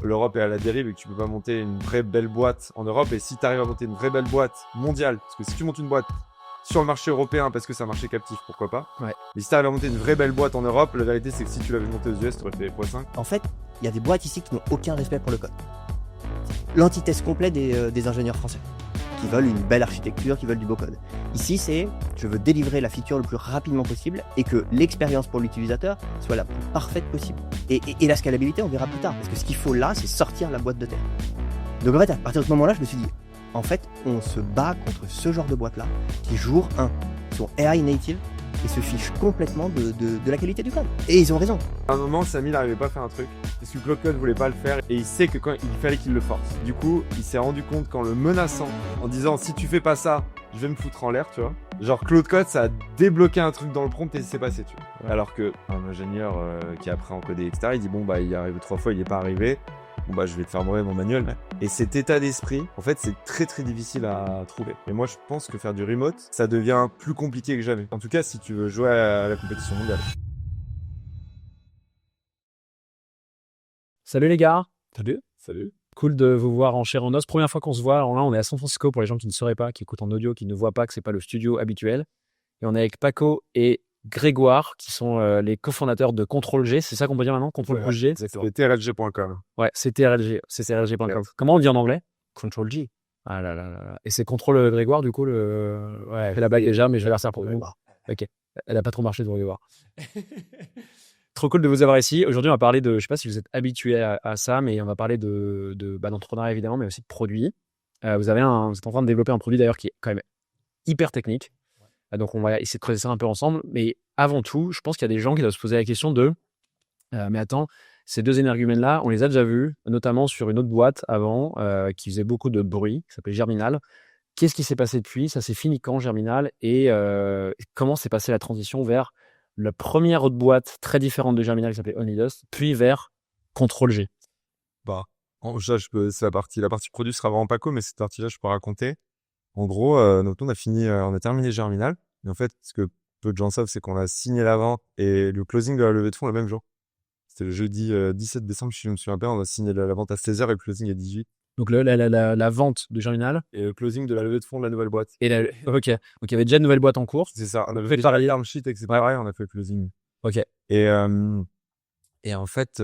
l'Europe est à la dérive et que tu peux pas monter une vraie belle boîte en Europe. Et si tu arrives à monter une vraie belle boîte mondiale, parce que si tu montes une boîte sur le marché européen parce que c'est un marché captif, pourquoi pas. Ouais. Mais si tu arrives à monter une vraie belle boîte en Europe, la vérité c'est que si tu l'avais montée aux US, tu aurais fait x5. En fait, il y a des boîtes ici qui n'ont aucun respect pour le code. L'antithèse complète des ingénieurs français, qui veulent une belle architecture, qui veulent du beau code. Ici, c'est je veux délivrer la feature le plus rapidement possible et que l'expérience pour l'utilisateur soit la plus parfaite possible. Et la scalabilité, on verra plus tard, parce que ce qu'il faut là, c'est sortir la boîte de terre. Donc en fait, à partir de ce moment-là, je me suis dit, en fait, on se bat contre ce genre de boîte-là, qui jour 1 sont AI native et se fichent complètement de la qualité du code. Et ils ont raison. À un moment, Samy n'arrivait pas à faire un truc, parce que Claude Code voulait pas le faire, et il sait que quand il fallait qu'il le force. Du coup, il s'est rendu compte qu'en le menaçant, en disant si tu fais pas ça, je vais me foutre en l'air, tu vois. Genre Claude Code, ça a débloqué un truc dans le prompt et c'est passé, tu vois. Ouais. Alors que un ingénieur qui a appris à encoder, etc., il dit bon bah il est arrivé 3 fois, il est pas arrivé. Bon bah je vais te faire mourir mon manuel. Et cet état d'esprit, en fait, c'est très très difficile à trouver. Et moi je pense que faire du remote, ça devient plus compliqué que jamais. En tout cas, si tu veux jouer à la compétition mondiale. Salut les gars. Salut. Cool de vous voir en chair et en os. Première fois qu'on se voit. Alors là, on est à San Francisco pour les gens qui ne sauraient pas, qui écoutent en audio, qui ne voient pas que c'est pas le studio habituel. Et on est avec Paco et Grégoire, qui sont les cofondateurs de Control G. C'est ça qu'on peut dire maintenant, Control G. C'est trlg.com. Ouais, c'est trlg.com. Yeah. Comment on dit en anglais? Control G. Ah là là là là. Et c'est Control Grégoire, du coup, ouais, fait la bague déjà, mais je vais la resserre pour vous. Ok. Elle a pas trop marché de vous Grégoire. Trop cool de vous avoir ici. Aujourd'hui, on va parler de, je sais pas si vous êtes habitués à ça, mais on va parler d'entrepreneuriat évidemment, mais aussi de produits. Vous êtes en train de développer un produit d'ailleurs qui est quand même hyper technique. Donc, on va essayer de creuser ça un peu ensemble. Mais avant tout, je pense qu'il y a des gens qui doivent se poser la question de mais attends, ces deux énergumènes-là, on les a déjà vus, notamment sur une autre boîte avant qui faisait beaucoup de bruit, qui s'appelait Germinal. Qu'est-ce qui s'est passé depuis? Ça s'est fini quand, Germinal? Et comment s'est passée la transition vers la première autre boîte très différente de Germinal qui s'appelait OnlyDust, puis vers Control G? Bah, ça, c'est la partie produit sera vraiment Paco, mais cette partie-là, je peux raconter. En gros, donc on a terminé Germinal. Et en fait, ce que peu de gens savent, c'est qu'on a signé la vente et le closing de la levée de fonds le même jour. C'était le jeudi 17 décembre, si je me souviens bien, on a signé la vente à 16h et le closing à 18h. Donc la vente de Germinal. Et le closing de la levée de fonds de la nouvelle boîte. Ok. Donc il y avait déjà une nouvelle boîte en cours. C'est ça. On avait fait le term sheet, etc. Ouais, on a fait le closing. Ok. Et en fait,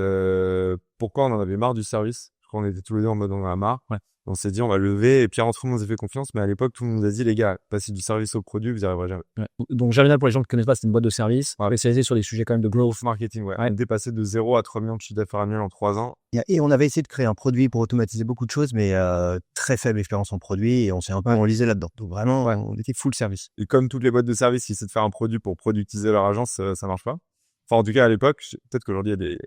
pourquoi on en avait marre du service? Parce qu'on était tous les deux en mode on en a marre. Ouais. On s'est dit on va lever et Pierre entre nous nous a fait confiance, mais à l'époque tout le monde nous a dit les gars, passez du service au produit, vous n'y arriverez jamais. Ouais. Donc Germinal, pour les gens qui ne connaissent pas, c'est une boîte de service spécialisée sur des sujets quand même de growth marketing. Ouais. On est passé de 0 à 3 millions de chiffre d'affaires annuel en 3 ans. Et on avait essayé de créer un produit pour automatiser beaucoup de choses, mais très faible expérience en produit et on s'est un peu enlisé là-dedans. Donc vraiment, on était full service. Et comme toutes les boîtes de service qui essaient de faire un produit pour productiser leur agence, ça marche pas. Enfin en tout cas à l'époque, peut-être qu'aujourd'hui il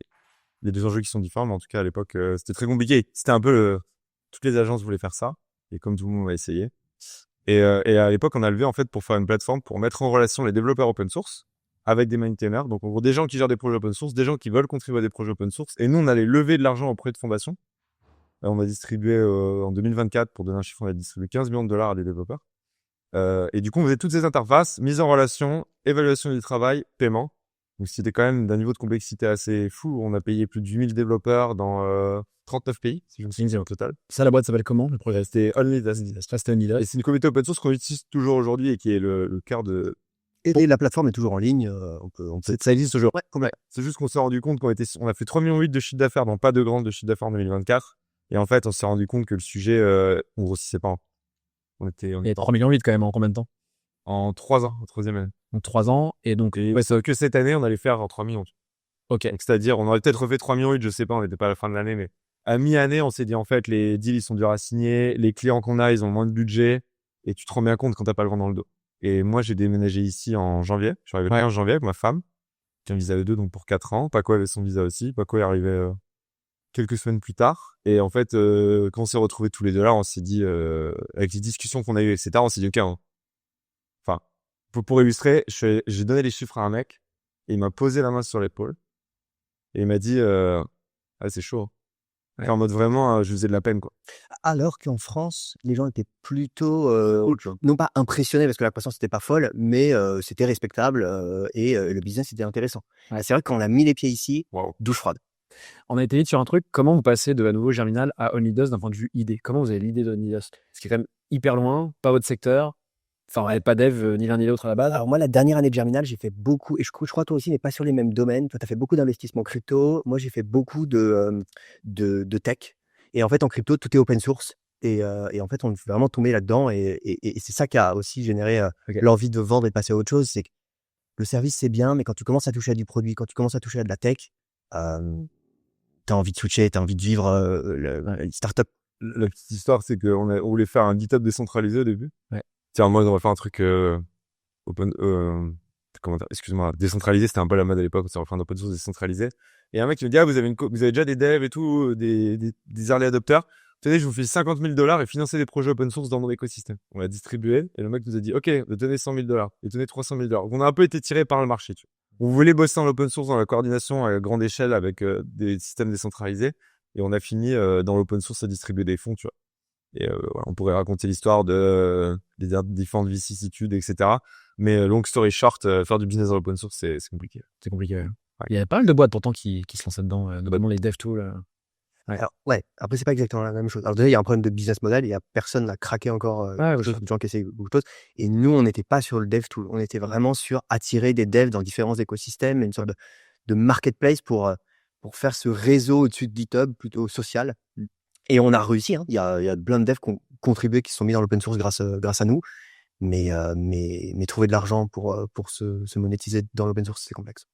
y a des enjeux qui sont différents, mais en tout cas à l'époque c'était très compliqué. C'était un peu toutes les agences voulaient faire ça. Et comme tout le monde, on va essayer. Et à l'époque, on a levé en fait pour faire une plateforme pour mettre en relation les développeurs open source avec des maintainers. Donc en gros, des gens qui gèrent des projets open source, des gens qui veulent contribuer à des projets open source. Et nous, on allait lever de l'argent auprès de fondations. On a distribué en 2024, pour donner un chiffre, on a distribué 15 millions de dollars à des développeurs. Et du coup, on faisait toutes ces interfaces, mise en relation, évaluation du travail, paiement. Donc c'était quand même d'un niveau de complexité assez fou. On a payé plus de 8000 développeurs dans 39 pays, si je me souviens au total. Ça, la boîte s'appelle comment, le projet? C'était OnlyDust. Et c'est une communauté open source qu'on utilise toujours aujourd'hui et qui est le cœur de... Et la plateforme est toujours en ligne. Ça existe toujours. Ouais. C'est juste qu'on s'est rendu compte qu'on a fait 3,8 millions de chiffre d'affaires, dans pas de grande de chiffre d'affaires en 2024. Et en fait, on s'est rendu compte que le sujet, on grossissait pas. Et 3,8 millions quand même, en combien de temps? En 3 ans, en 3e année. Donc 3 ans, et donc... Ouais, c'est que cette année, on allait faire 3 millions. Ok. Donc, c'est-à-dire, on aurait peut-être refait 3,8 millions, je sais pas, on n'était pas à la fin de l'année, mais à mi-année, on s'est dit, en fait, les deals, ils sont durs à signer, les clients qu'on a, ils ont moins de budget, et tu te rends bien compte quand t'as pas le vent dans le dos. Et moi, j'ai déménagé ici en janvier. Je suis arrivé le 15 janvier avec ma femme, qui a un visa E2, donc pour 4 ans. Paco avait son visa aussi. Paco est arrivé quelques semaines plus tard. Et en fait, quand on s'est retrouvés tous les deux là, on s'est dit, avec les discussions qu'on a eues, etc., on s'est dit, ok, enfin, pour illustrer, j'ai donné les chiffres à un mec, et il m'a posé la main sur l'épaule, et il m'a dit, ah, c'est chaud. Ouais. En mode vraiment, je faisais de la peine, quoi. Alors qu'en France, les gens étaient plutôt, non pas impressionnés parce que la croissance n'était pas folle, mais c'était respectable et le business était intéressant. Ouais. C'est vrai que quand on a mis les pieds ici, douche froide. On a été vite sur un truc. Comment vous passez de à nouveau Germinal à OnlyDust d'un point de vue idée? Comment vous avez l'idée d'OnlyDust? Ce qui est quand même hyper loin, pas votre secteur. Enfin, ouais, pas dev ni l'un ni l'autre à la base. Alors moi, la dernière année de Germinal, j'ai fait beaucoup, et je crois toi aussi, mais pas sur les mêmes domaines. Toi, tu as fait beaucoup d'investissements crypto. Moi, j'ai fait beaucoup de tech. Et en fait, en crypto, tout est open source. Et en fait, on est vraiment tombé là-dedans. Et c'est ça qui a aussi généré Ok. l'envie de vendre et de passer à autre chose. C'est que le service, c'est bien, mais quand tu commences à toucher à du produit, quand tu commences à toucher à de la tech, tu as envie de switcher, tu as envie de vivre une startup. La petite histoire, c'est on voulait faire un GitHub décentralisé au début. Ouais. Tiens, moi, on va faire un truc excuse-moi, décentralisé, c'était un peu la mode à l'époque, on va faire un open source décentralisé. Et un mec qui me dit, ah, vous avez déjà des devs et tout, des early adopters. Tenez, je vous file $50,000 et financer des projets open source dans mon écosystème. On l'a distribué et le mec nous a dit, OK, vous donnez $100,000 et donnez $300,000. On a un peu été tiré par le marché, tu vois. On voulait bosser en open source, dans la coordination à grande échelle avec des systèmes décentralisés. Et on a fini dans l'open source à distribuer des fonds, tu vois. Et voilà, on pourrait raconter l'histoire des différentes vicissitudes, etc. Mais long story short, faire du business dans l'open source, c'est compliqué. C'est compliqué. Ouais. Il y a pas mal de boîtes pourtant qui se lançaient dedans, notamment les dev tools. Ouais. Alors, après, c'est pas exactement la même chose. Alors, déjà, il y a un problème de business model. Il y a personne n'a craqué encore. Beaucoup de gens qui essaient beaucoup de choses. Et nous, on n'était pas sur le dev tool. On était vraiment sur attirer des devs dans différents écosystèmes, une sorte de marketplace pour faire ce réseau au-dessus de GitHub, plutôt social. Et on a réussi. Hein. Il y a plein de devs qui ont contribué, qui se sont mis dans l'open source grâce à nous. Mais trouver de l'argent pour se monétiser dans l'open source, c'est complexe.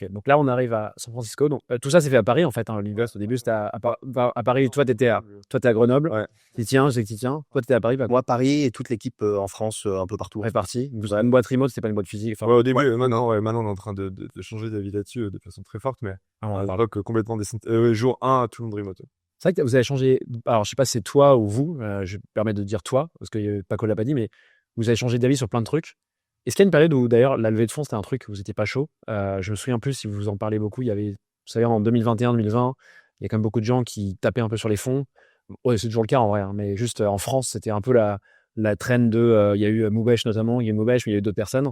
Ok, donc là, on arrive à San Francisco. Donc, tout ça, c'est fait à Paris, en fait. Hein, l'Université, au début, c'était à Paris. Toi, t'es à Grenoble. Ouais. Je sais que t'y tiens. Toi, t'étais à Paris. Moi, Paris et toute l'équipe en France, un peu partout. Répartis. Vous avez une boîte remote, c'est pas une boîte physique. Enfin, Ouais, au début, maintenant, on est en train de changer d'avis là-dessus de façon très forte, mais à l'époque, complètement jour 1, tout le monde remote. c'est vrai que vous avez changé. Alors, je sais pas si c'est toi ou vous. Je me permets de dire toi, parce que Paco l'a pas dit, mais vous avez changé d'avis sur plein de trucs. Est-ce qu'il y a une période où, d'ailleurs, la levée de fonds, c'était un truc où vous n'étiez pas chaud? Je me souviens plus si vous en parlez beaucoup. Il y avait, vous savez, en 2021-2020, il y a quand même beaucoup de gens qui tapaient un peu sur les fonds. Ouais, c'est toujours le cas en vrai, hein, mais juste en France, c'était un peu la trend de. Il y a eu Moubesh notamment, il y a eu Moubesh, mais il y a eu d'autres personnes.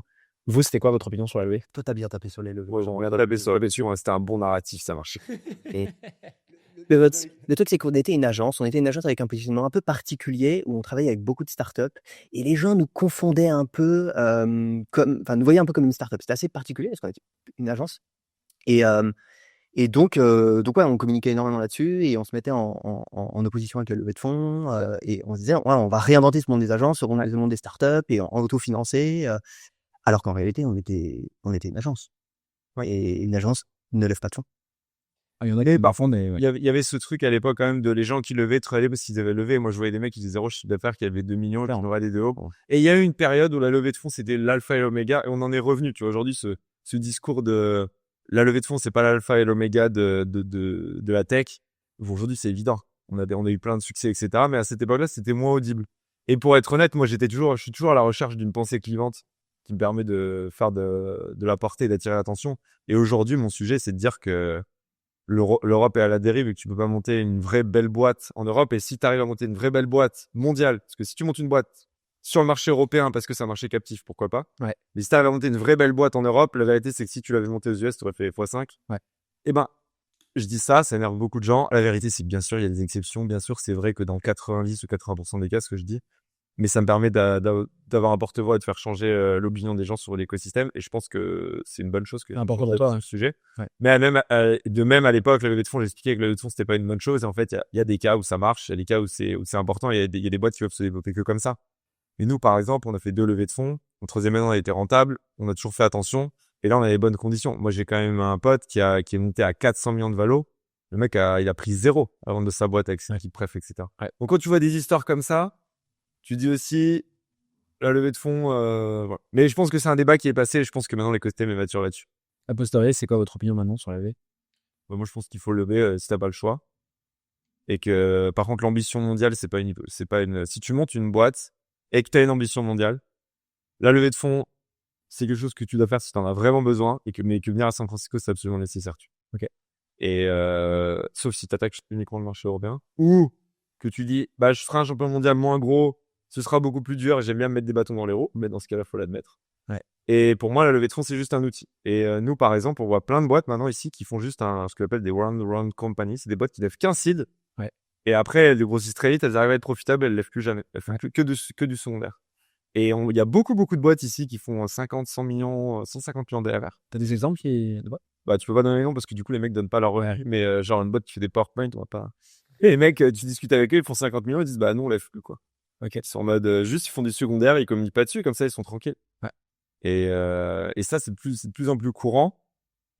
Vous, c'était quoi votre opinion sur la levée? Toi, t'as bien tapé sur les levées. Ouais, on regarde la baisse sur la blessure, c'était un bon narratif, ça marchait. Le truc, c'est qu'on était une agence. On était une agence avec un positionnement un peu particulier où on travaillait avec beaucoup de startups et les gens nous confondaient un peu nous voyaient un peu comme une startup. C'était assez particulier parce qu'on était une agence. Et donc ouais, on communiquait énormément là-dessus et on se mettait en opposition avec la levée de fonds et on se disait, ouais, on va réinventer ce monde des agences, on a le monde des startups et en autofinancé, alors qu'en réalité, on était une agence. Ouais. Et une agence ne lève pas de fonds. Il y en a qui parfois, mais Il y avait ce truc à l'époque quand même de les gens qui levaient travaillaient parce qu'ils avaient levé. Moi, je voyais des mecs qui faisaient 0 chiffre d'affaires, qui avaient 2 millions, qui en auraient des hauts. Et il y a eu une période où la levée de fonds, c'était l'alpha et l'oméga, et on en est revenu. Tu vois, aujourd'hui, ce discours de la levée de fonds, c'est pas l'alpha et l'oméga de la tech. Bon, aujourd'hui, c'est évident. On a eu plein de succès, etc. Mais à cette époque-là, c'était moins audible. Et pour être honnête, moi, je suis toujours à la recherche d'une pensée clivante qui me permet de faire de la portée et d'attirer l'attention. Et aujourd'hui, mon sujet, c'est de dire que l'Europe est à la dérive et que tu peux pas monter une vraie belle boîte en Europe. Et si tu arrives à monter une vraie belle boîte mondiale, parce que si tu montes une boîte sur le marché européen parce que c'est un marché captif, pourquoi pas. Ouais. Mais si tu arrives à monter une vraie belle boîte en Europe, la vérité, c'est que si tu l'avais montée aux US, tu aurais fait x5. Ouais. Et ben, je dis ça énerve beaucoup de gens. La vérité, c'est que bien sûr, il y a des exceptions. Bien sûr, c'est vrai que dans 90 ou 80% des cas, ce que je dis, mais ça me permet d'avoir un porte-voix et de faire changer l'opinion des gens sur l'écosystème. Et je pense que c'est une bonne chose que c'est important pour toi, ce sujet. Ouais. Mais de même à l'époque, la levée de fonds, j'expliquais que la levée de fonds, c'était pas une bonne chose. Et en fait, il y a des cas où ça marche, il y a des cas où c'est important. Il y a des boîtes qui peuvent se développer que comme ça. Et nous, par exemple, on a fait 2 levées de fonds. Notre troisième année, on a été rentable. On a toujours fait attention. Et là, on a les bonnes conditions. Moi, j'ai quand même un pote qui est monté à 400 millions de valo. Le mec, il a pris 0 avant de sa boîte avec ses équipes préf, etc. Ouais. Donc, quand tu vois des histoires comme ça, tu dis aussi, la levée de fonds, voilà. Mais je pense que c'est un débat qui est passé et je pense que maintenant l'écosystème est mature là-dessus. A posteriori, c'est quoi votre opinion maintenant sur la levée? Moi, je pense qu'il faut lever si t'as pas le choix. Et que, par contre, l'ambition mondiale, c'est pas si tu montes une boîte et que t'as une ambition mondiale, la levée de fonds, c'est quelque chose que tu dois faire si t'en as vraiment besoin mais que venir à San Francisco, c'est absolument nécessaire. Ok. Et, sauf si t'attaques uniquement le marché européen ou que tu dis, bah, je ferai un champion mondial moins gros, ce sera beaucoup plus dur et j'aime bien me mettre des bâtons dans les roues, mais dans ce cas-là, faut l'admettre. Ouais. Et pour moi, la levée de fonds, c'est juste un outil. Et nous, par exemple, on voit plein de boîtes maintenant ici qui font juste ce qu'on appelle des round companies. C'est des boîtes qui lèvent qu'un seed. Ouais. Et après, elles grossissent très vite, elles arrivent à être profitables, elles lèvent plus jamais. Elles font que du secondaire. Et il y a beaucoup de boîtes ici qui font 50, 100 millions, 150 millions d'ARR. T'as des exemples de boîtes? Bah, tu peux pas donner les noms parce que du coup, les mecs donnent pas leur revenus. Mais genre, une boîte qui fait des PowerPoint, on va pas. Et les mecs, tu discutes avec eux, ils font 50 millions, ils disent, bah, non, on lève plus, quoi. Ok. Ils sont en mode, juste, ils font du secondaire, ils communiquent pas dessus, comme ça, ils sont tranquilles. Ouais. Et ça, c'est de plus en plus courant.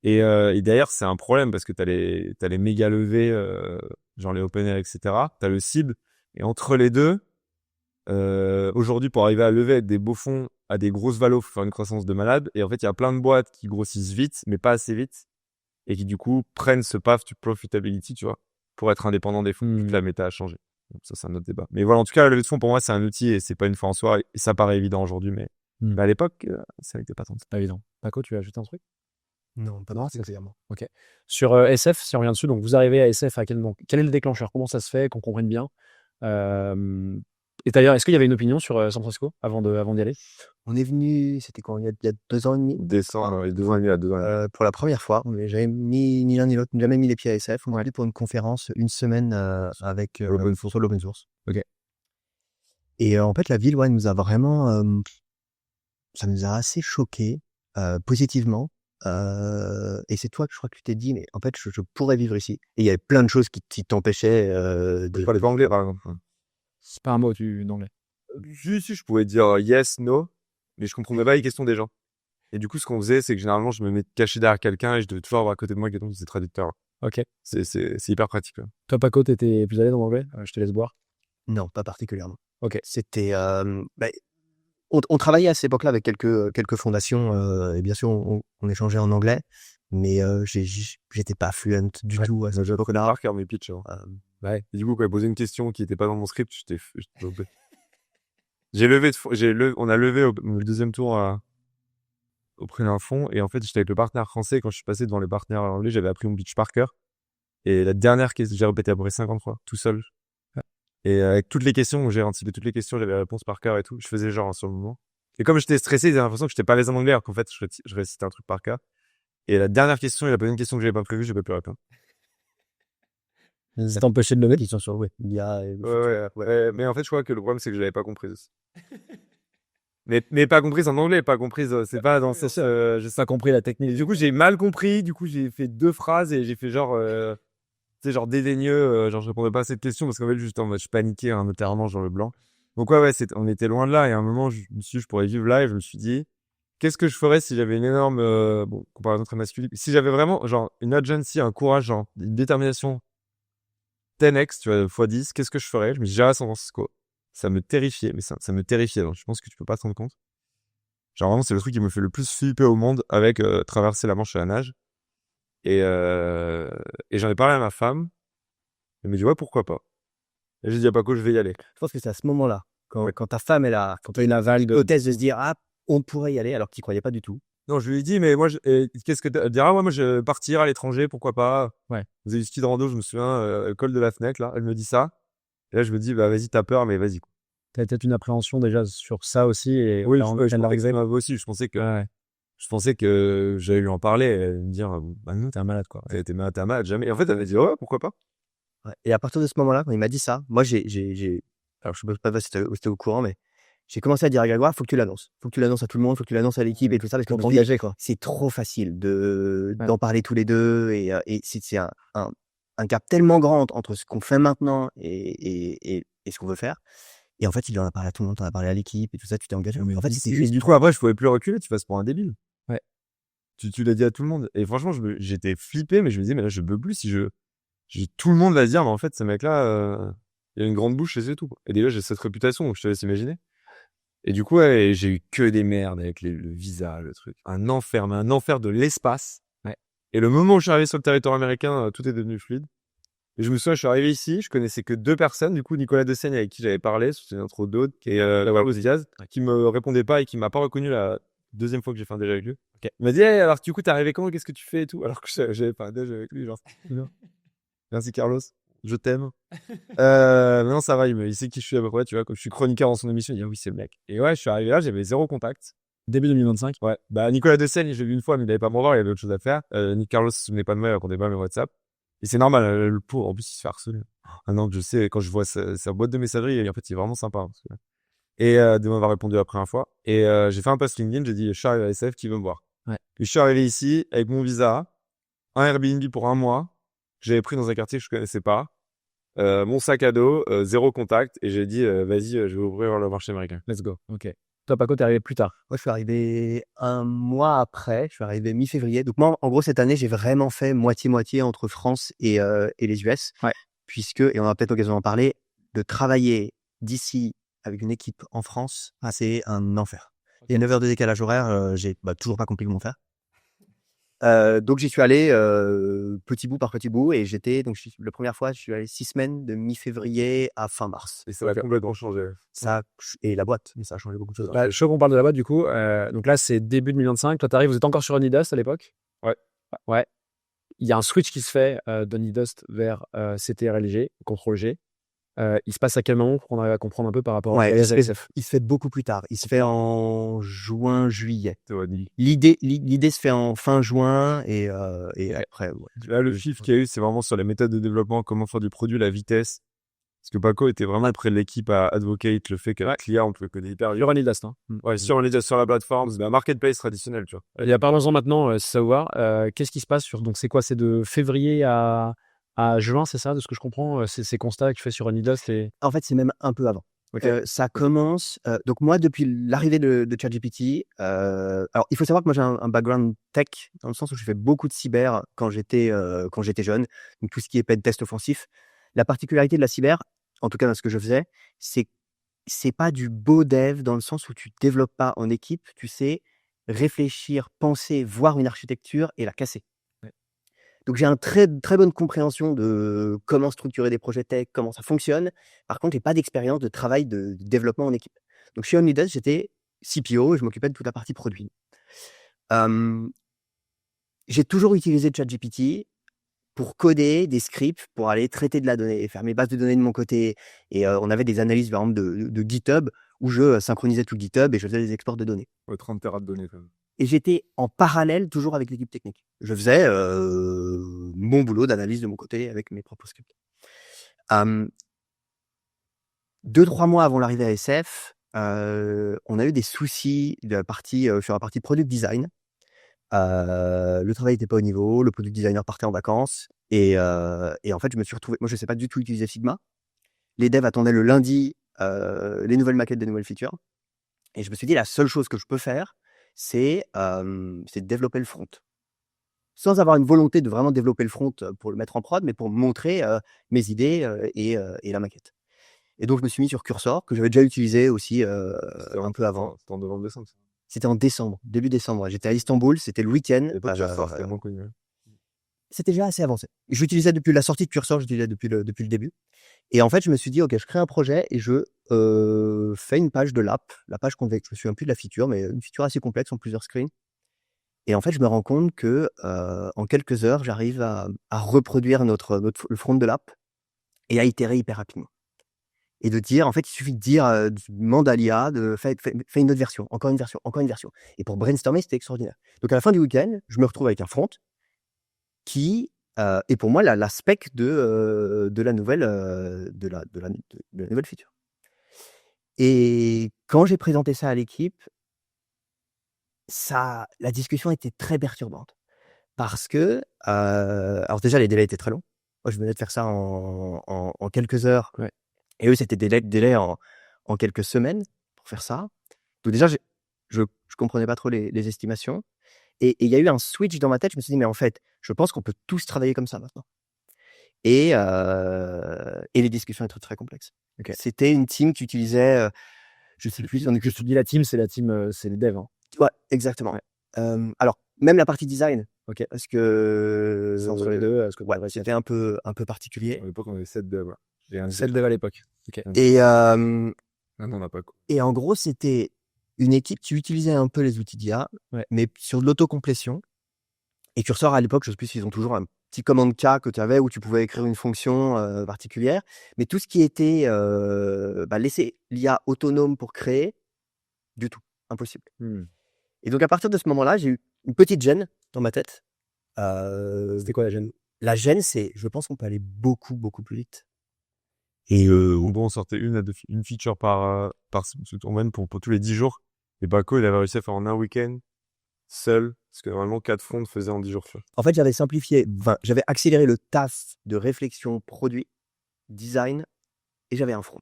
Et d'ailleurs, c'est un problème parce que t'as les méga levées, genre les OpenAI, etc. T'as le CIB. Et entre les deux, aujourd'hui, pour arriver à lever avec des beaux fonds à des grosses valos, faut faire une croissance de malade. Et en fait, il y a plein de boîtes qui grossissent vite, mais pas assez vite. Et qui, du coup, prennent ce path to profitability, tu vois, pour être indépendant des fonds. Toute la méta a changé. Donc ça, c'est un autre débat. Mais voilà, en tout cas, la levée de fonds, pour moi, c'est un outil et c'est pas une fin en soi. Et ça paraît évident aujourd'hui, mais à l'époque, ça n'était pas tant. C'est pas évident. Paco, tu as ajouté un truc? Non, pas nécessairement. Ok. Sur SF, si on revient dessus, donc vous arrivez à SF à quel moment? Quel est le déclencheur? Comment ça se fait, qu'on comprenne bien? Et d'ailleurs, est-ce qu'il y avait une opinion sur San Francisco avant d'y aller? On est venu, c'était quand? Il y a 2 ans et demi. Décembre, 2 ans et demi à 2 ans. Pour la première fois, on n'avait jamais mis ni l'un ni l'autre, jamais mis les pieds à SF. On est allé pour une conférence une semaine avec sur l'open source. Ok. Et en fait, la ville, ouais, nous a vraiment, ça nous a assez choqué positivement. Et c'est toi que je crois que tu t'es dit, mais en fait, je pourrais vivre ici. Et il y avait plein de choses qui t'empêchaient Je parlais pas anglais, par exemple. C'est pas un mot d'anglais. Si, je pouvais dire yes, no, mais je comprenais pas les questions des gens. Et du coup, ce qu'on faisait, c'est que généralement, je me mettais caché derrière quelqu'un et je devais toujours avoir à côté de moi quelqu'un qui faisait traducteur. Ok. C'est hyper pratique. Là. Toi, Paco, t'étais plus à l'aise en anglais? Je te laisse boire. Non, pas particulièrement. Ok. C'était, on travaillait à cette époque-là avec quelques fondations et bien sûr, on échangeait en anglais, mais j'étais pas fluent du tout à cette époque-là. Par cœur mes pitchs. Ouais. Et du coup, quand il posait une question qui était pas dans mon script, j'étais dopé. On a levé au deuxième tour auprès d'un fonds et en fait, j'étais avec le partenaire français. Quand je suis passé devant les partenaires anglais, j'avais appris mon pitch par cœur. Et la dernière question, j'ai répété à peu près 50 fois, tout seul. Et avec toutes les questions, j'ai anticipé toutes les questions, j'avais la réponse par cœur et tout. Je faisais genre sur le moment. Et comme j'étais stressé, j'avais l'impression que j'étais pas à l'aise en anglais, alors qu'en fait, je récitais un truc par cœur. Et la dernière question, il a posé une question que j'avais pas prévue, j'ai pas pu répondre. Ça t'empêchait de lever, ils sont sur ouais. Ouais. Mais en fait, je crois que le problème, c'est que je l'avais pas comprise. mais pas comprise en anglais, pas comprise, c'est pas dans j'ai pas compris la technique. Et du coup, j'ai mal compris, du coup, j'ai fait 2 phrases et j'ai fait genre, tu sais, genre dédaigneux, genre je répondais pas à cette question parce qu'en fait, juste en mode, je paniquais notamment genre le blanc. Donc ouais, on était loin de là et à un moment, je me suis dit, je pourrais vivre là et je me suis dit, qu'est-ce que je ferais si j'avais une énorme, comparaison très masculine, si j'avais vraiment, genre, une agency, un courage, genre, une détermination 10x, tu vois, x10, qu'est-ce que je ferais? Je me dis, j'irais à San Francisco. Ça me terrifiait, mais ça me terrifiait. Donc, je pense que tu peux pas te rendre compte. Genre, vraiment, c'est le truc qui me fait le plus flipper au monde avec traverser la Manche à la nage. Et j'en ai parlé à ma femme. Elle me dit, ouais, pourquoi pas? Et j'ai dit à Paco, je vais y aller. Je pense que c'est à ce moment-là, quand ta femme, quand tu as une aval de thèse de se dire, ah, on pourrait y aller, alors que tu croyais pas du tout. Non, je lui ai dit, mais moi, qu'est-ce que elle dira, ouais, moi, je vais partir à l'étranger, pourquoi pas? Ouais. Vous avez du ski de rando, je me souviens, col de la Fenech, là. Elle me dit ça. Et là, je me dis, bah, vas-y, t'as peur, mais vas-y. T'avais peut-être une appréhension déjà sur ça aussi. Et oui, je pensais que ça m'avait aussi. Je pensais que j'allais lui en parler et me dire, bah, non, t'es un malade, quoi. T'es malade, jamais. Et en fait, elle m'a dit, ouais, pourquoi pas? Ouais. Et à partir de ce moment-là, quand il m'a dit ça, moi, alors je sais pas si t'es au courant, mais j'ai commencé à dire à Grégoire, faut que tu l'annonces. Faut que tu l'annonces à tout le monde, faut que tu l'annonces à l'équipe et tout ça, parce qu'on t'engageait, quoi. C'est trop facile d'en parler tous les deux et c'est un gap tellement grand entre ce qu'on fait maintenant et ce qu'on veut faire. Et en fait, il en a parlé à tout le monde, t'en as parlé à l'équipe et tout ça, tu t'es engagé. Mais en fait, c'était juste. Du coup, après, je pouvais plus reculer, tu passes pour un débile. Ouais. Tu l'as dit à tout le monde. Et franchement, j'étais flippé, mais je me disais, mais là, je peux plus si tout le monde va se dire, mais en fait, ce mec-là, il a une grande bouche et c'est tout. Et déjà, j'ai cette réputation, donc je te laisse imaginer. Et du coup, ouais, j'ai eu que des merdes avec le visa, le truc. Un enfer, mais un enfer de l'espace. Ouais. Et le moment où je suis arrivé sur le territoire américain, tout est devenu fluide. Et je me souviens, je suis arrivé ici, je connaissais que 2 personnes, du coup, Nicolas Dessaigne, avec qui j'avais parlé, c'était une intro d'autres, et Diaz, qui me répondait pas et qui m'a pas reconnu la deuxième fois que j'ai fait un déj avec lui. Okay. Il m'a dit, hey, alors, du coup, t'es arrivé quand? Qu'est-ce que tu fais et tout? Alors que j'avais pas un déj avec lui, genre. Merci, Carlos. Je t'aime. Non, ça va, il sait qui je suis à peu près, tu vois, comme je suis chroniqueur dans son émission, il dit, ah oui, c'est le mec. Et ouais, je suis arrivé là, j'avais 0 contact. Début 2025. Ouais. Bah, Nicolas Dessaigne, j'ai vu une fois, mais il avait pas me revoir, il avait autre chose à faire. Nick Carlos se souvenait pas de moi, il répondait pas à mes WhatsApp. Et c'est normal, le pauvre, en plus, il se fait harceler. Ah non, je sais, quand je vois sa boîte de messagerie, en fait, il est vraiment sympa. Et de m'avoir répondu la première fois. Et j'ai fait un post LinkedIn, j'ai dit, je suis arrivé à SF, qui veut me voir. Ouais. Et je suis arrivé ici avec mon visa, un Airbnb pour 1 mois, que j'avais pris dans un quartier que je connaissais pas, mon sac à dos, 0 contact, et j'ai dit, vas-y, je vais ouvrir le marché américain. Let's go. Ok. Toi, Paco, t'es arrivé plus tard. Moi, je suis arrivé 1 mois après. Je suis arrivé mi-février. Donc moi, en gros, cette année, j'ai vraiment fait moitié-moitié entre France et les US. Ouais. Puisque, et on a peut-être l'occasion d'en parler, de travailler d'ici avec une équipe en France, c'est un enfer. Il y a 9 heures de décalage horaire, j'ai toujours pas compris comment faire. Donc j'y suis allé petit bout par petit bout et la première fois, je suis allé 6 semaines de mi-février à fin mars. Et ça va complètement changer. Et la boîte, mais ça a changé beaucoup de choses. Bah, je veux qu'on parle de la boîte du coup. Donc là, c'est début 2025. Toi, t'arrives, vous êtes encore sur Onidust à l'époque? Ouais. Ouais. Il y a un switch qui se fait d'Onidust vers CTRLG, CTRL-G. Il se passe à quel moment pour qu'on arrive à comprendre un peu par rapport à il SF? se fait beaucoup plus tard. Il se fait en juin, juillet. Ouais. L'idée se fait en fin juin et après. Ouais. Là, le shift qu'il y a eu, c'est vraiment sur les méthodes de développement, comment faire du produit, la vitesse. Parce que Paco était vraiment près de l'équipe à advocate le fait qu'avec l'IA, on pouvait coder hyper vite. Sur Onidust, hein. Ouais, on est déjà sur la plateforme, c'est un marketplace traditionnel, tu vois. Il y a parlons-en maintenant, si ça vous va. Qu'est-ce qui se passe donc c'est quoi? C'est de février à juin, c'est ça, de ce que je comprends, ces constats que tu fais sur Onidust et... En fait, c'est même un peu avant. Okay. Ça commence. Donc moi, depuis l'arrivée de ChatGPT, alors il faut savoir que moi j'ai un background tech dans le sens où j'ai fait beaucoup de cyber quand j'étais jeune. Donc tout ce qui est pen test offensif. La particularité de la cyber, en tout cas dans ce que je faisais, c'est pas du beau dev dans le sens où tu développes pas en équipe. Tu sais réfléchir, penser, voir une architecture et la casser. Donc, j'ai une très, très bonne compréhension de comment structurer des projets tech, comment ça fonctionne. Par contre, j'ai pas d'expérience de travail de développement en équipe. Donc, chez OmniDesk, j'étais CPO et je m'occupais de toute la partie produit. J'ai toujours utilisé ChatGPT pour coder des scripts, pour aller traiter de la donnée et faire mes bases de données de mon côté. Et on avait des analyses, par exemple, de GitHub où je synchronisais tout GitHub et je faisais des exports de données. Ouais, 30 Tera de données, quand même. Et j'étais en parallèle toujours avec l'équipe technique. Je faisais mon boulot d'analyse de mon côté avec mes propres scripts. 2-3 mois avant l'arrivée à SF, on a eu des soucis sur la partie product design. Le travail n'était pas au niveau, le product designer partait en vacances et en fait je me suis retrouvé. Moi je ne sais pas du tout utiliser Figma. Les devs attendaient le lundi les nouvelles maquettes des nouvelles features et je me suis dit la seule chose que je peux faire, c'est de développer le front. Sans avoir une volonté de vraiment développer le front pour le mettre en prod, mais pour montrer mes idées et la maquette. Et donc, je me suis mis sur Cursor, que j'avais déjà utilisé aussi un peu avant. C'était en novembre-décembre. C'était en décembre, début décembre. J'étais à Istanbul, c'était le week-end. C'était moins connu. C'était déjà assez avancé. Je l'utilisais depuis la sortie de Cursor, je l'utilisais depuis le début. Et en fait, je me suis dit, OK, je crée un projet et je fais une page de l'app. La page convexe, je me souviens plus de la feature, mais une feature assez complexe en plusieurs screens. Et en fait, je me rends compte que en quelques heures, j'arrive à reproduire le front de l'app et à itérer hyper rapidement. Et de dire, en fait, il suffit de dire, demande à l'IA de faire une autre version, encore une version, encore une version. Et pour brainstormer, c'était extraordinaire. Donc à la fin du week-end, je me retrouve avec un front qui est pour moi la spec de la nouvelle feature. Et quand j'ai présenté ça à l'équipe, la discussion était très perturbante parce que alors déjà les délais étaient très longs. Moi je venais de faire ça en quelques heures, ouais. Et eux c'était des délais en quelques semaines pour faire ça. Donc déjà je comprenais pas trop les estimations et il y a eu un switch dans ma tête. Je me suis dit mais en fait je pense qu'on peut tous travailler comme ça maintenant. Et les discussions étaient très complexes. Okay. C'était une team qui utilisait je sais plus. Je te dis la team, c'est les devs. Hein. Ouais, exactement. Ouais. Alors, même la partie design, okay. Parce que c'est entre les deux, c'était un peu particulier. À l'époque, on avait 7 devs. Ouais. 7 devs à l'époque. Okay. Et on n'a pas. Et en gros, c'était une équipe qui utilisait un peu les outils d'IA, ouais. mais sur de l'autocomplétion. Et Cursor, à l'époque, je sais plus s'ils ont toujours un petit commande K que tu avais où tu pouvais écrire une fonction particulière. Mais tout ce qui était laisser l'IA autonome pour créer, du tout, impossible. Et donc, à partir de ce moment-là, j'ai eu une petite gêne dans ma tête. C'était quoi la gêne? La gêne, c'est, je pense qu'on peut aller beaucoup, beaucoup plus vite. Et En gros, on sortait une feature par semaine pour tous les 10 jours. Et Baco, il avait réussi à faire en un week-end, seul, parce que normalement, 4 fronts faisaient en 10 jours. en fait, j'avais simplifié, j'avais accéléré le taf de réflexion produit, design, et j'avais un front.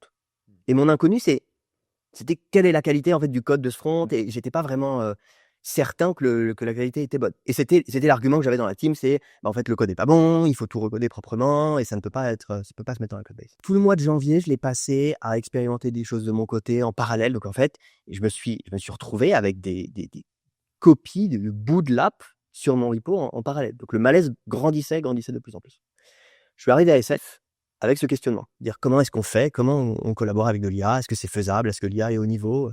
Et mon inconnu, c'était quelle est la qualité en fait du code de ce front, et j'étais pas vraiment certain que la qualité était bonne. Et c'était l'argument que j'avais dans la team, c'est en fait le code est pas bon, il faut tout recoder proprement et ça peut pas se mettre dans la code base. Tout le mois de janvier, je l'ai passé à expérimenter des choses de mon côté en parallèle. Donc en fait, je me suis retrouvé avec des copies de bouts de l'app sur mon repo en parallèle. Donc le malaise grandissait de plus en plus. Je suis arrivé à SF avec ce questionnement, dire comment est-ce qu'on fait, comment on collabore avec de l'IA, est-ce que c'est faisable, est-ce que l'IA est au niveau.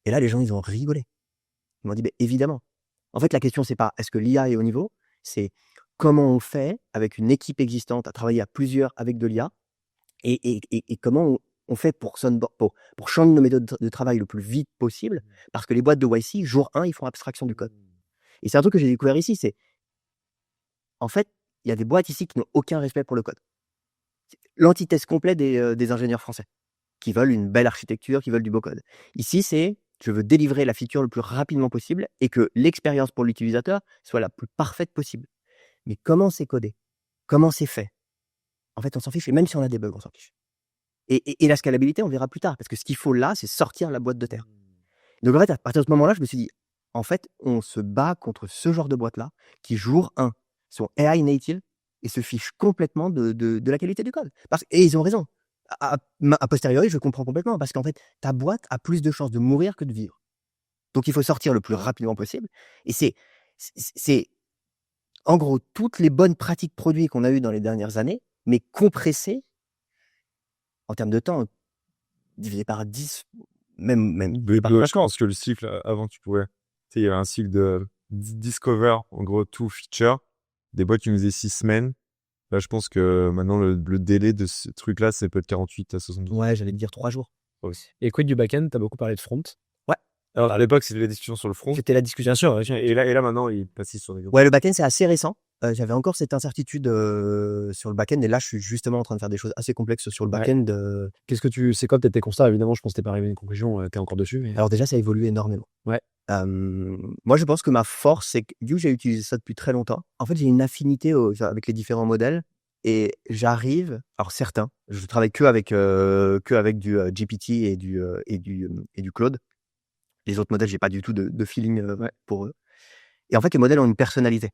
Et là, les gens, ils ont rigolé. Ils m'ont dit, évidemment. En fait, la question, c'est pas est-ce que l'IA est au niveau, c'est comment on fait avec une équipe existante à travailler à plusieurs avec de l'IA et comment on fait pour changer nos méthodes de travail le plus vite possible, parce que les boîtes de YC, jour 1, ils font abstraction du code. Et c'est un truc que j'ai découvert ici, c'est en fait, il y a des boîtes ici qui n'ont aucun respect pour le code. L'antithèse complète des ingénieurs français qui veulent une belle architecture, qui veulent du beau code. Ici, c'est je veux délivrer la feature le plus rapidement possible et que l'expérience pour l'utilisateur soit la plus parfaite possible. Mais comment c'est codé? Comment c'est fait? En fait, on s'en fiche. Et même si on a des bugs, on s'en fiche. Et la scalabilité, on verra plus tard. Parce que ce qu'il faut là, c'est sortir la boîte de terre. Donc en fait, à partir de ce moment-là, je me suis dit, en fait, on se bat contre ce genre de boîte-là qui, jour 1, sont AI native et se fichent complètement de la qualité du code. Et ils ont raison. A posteriori, je comprends complètement, parce qu'en fait, ta boîte a plus de chances de mourir que de vivre. Donc, il faut sortir le plus rapidement possible. Et c'est en gros toutes les bonnes pratiques produits qu'on a eues dans les dernières années, mais compressées en termes de temps, divisé par 10, même par Je pense que le cycle, avant, tu pouvais. Tu sais, il y avait un cycle de discover, en gros, tout feature. Des boîtes qui nous faisaient 6 semaines. Là, je pense que maintenant, le délai de ce truc-là, c'est peut-être 48 à 72. Ouais, j'allais te dire 3 jours. Et quid du back-end? T'as beaucoup parlé de front. Ouais. Alors, à l'époque, c'était la discussion sur le front. C'était la discussion. Bien sûr. Et là, maintenant, il passe sur les. Ouais, le back-end, c'est assez récent. J'avais encore cette incertitude sur le back-end. Et là, je suis justement en train de faire des choses assez complexes sur le back-end. Qu'est-ce que c'est quoi peut-être tes constats? Évidemment, je pense que t'es pas arrivé à une conclusion. T'es encore dessus. Mais... Alors déjà, ça évolue énormément. Ouais. Moi, je pense que ma force, c'est que vu que j'ai utilisé ça depuis très longtemps, en fait, j'ai une affinité avec les différents modèles. Et j'arrive, alors certains, je travaille que avec du GPT et du Claude. Les autres modèles, j'ai pas du tout de feeling pour eux. Et en fait, les modèles ont une personnalité,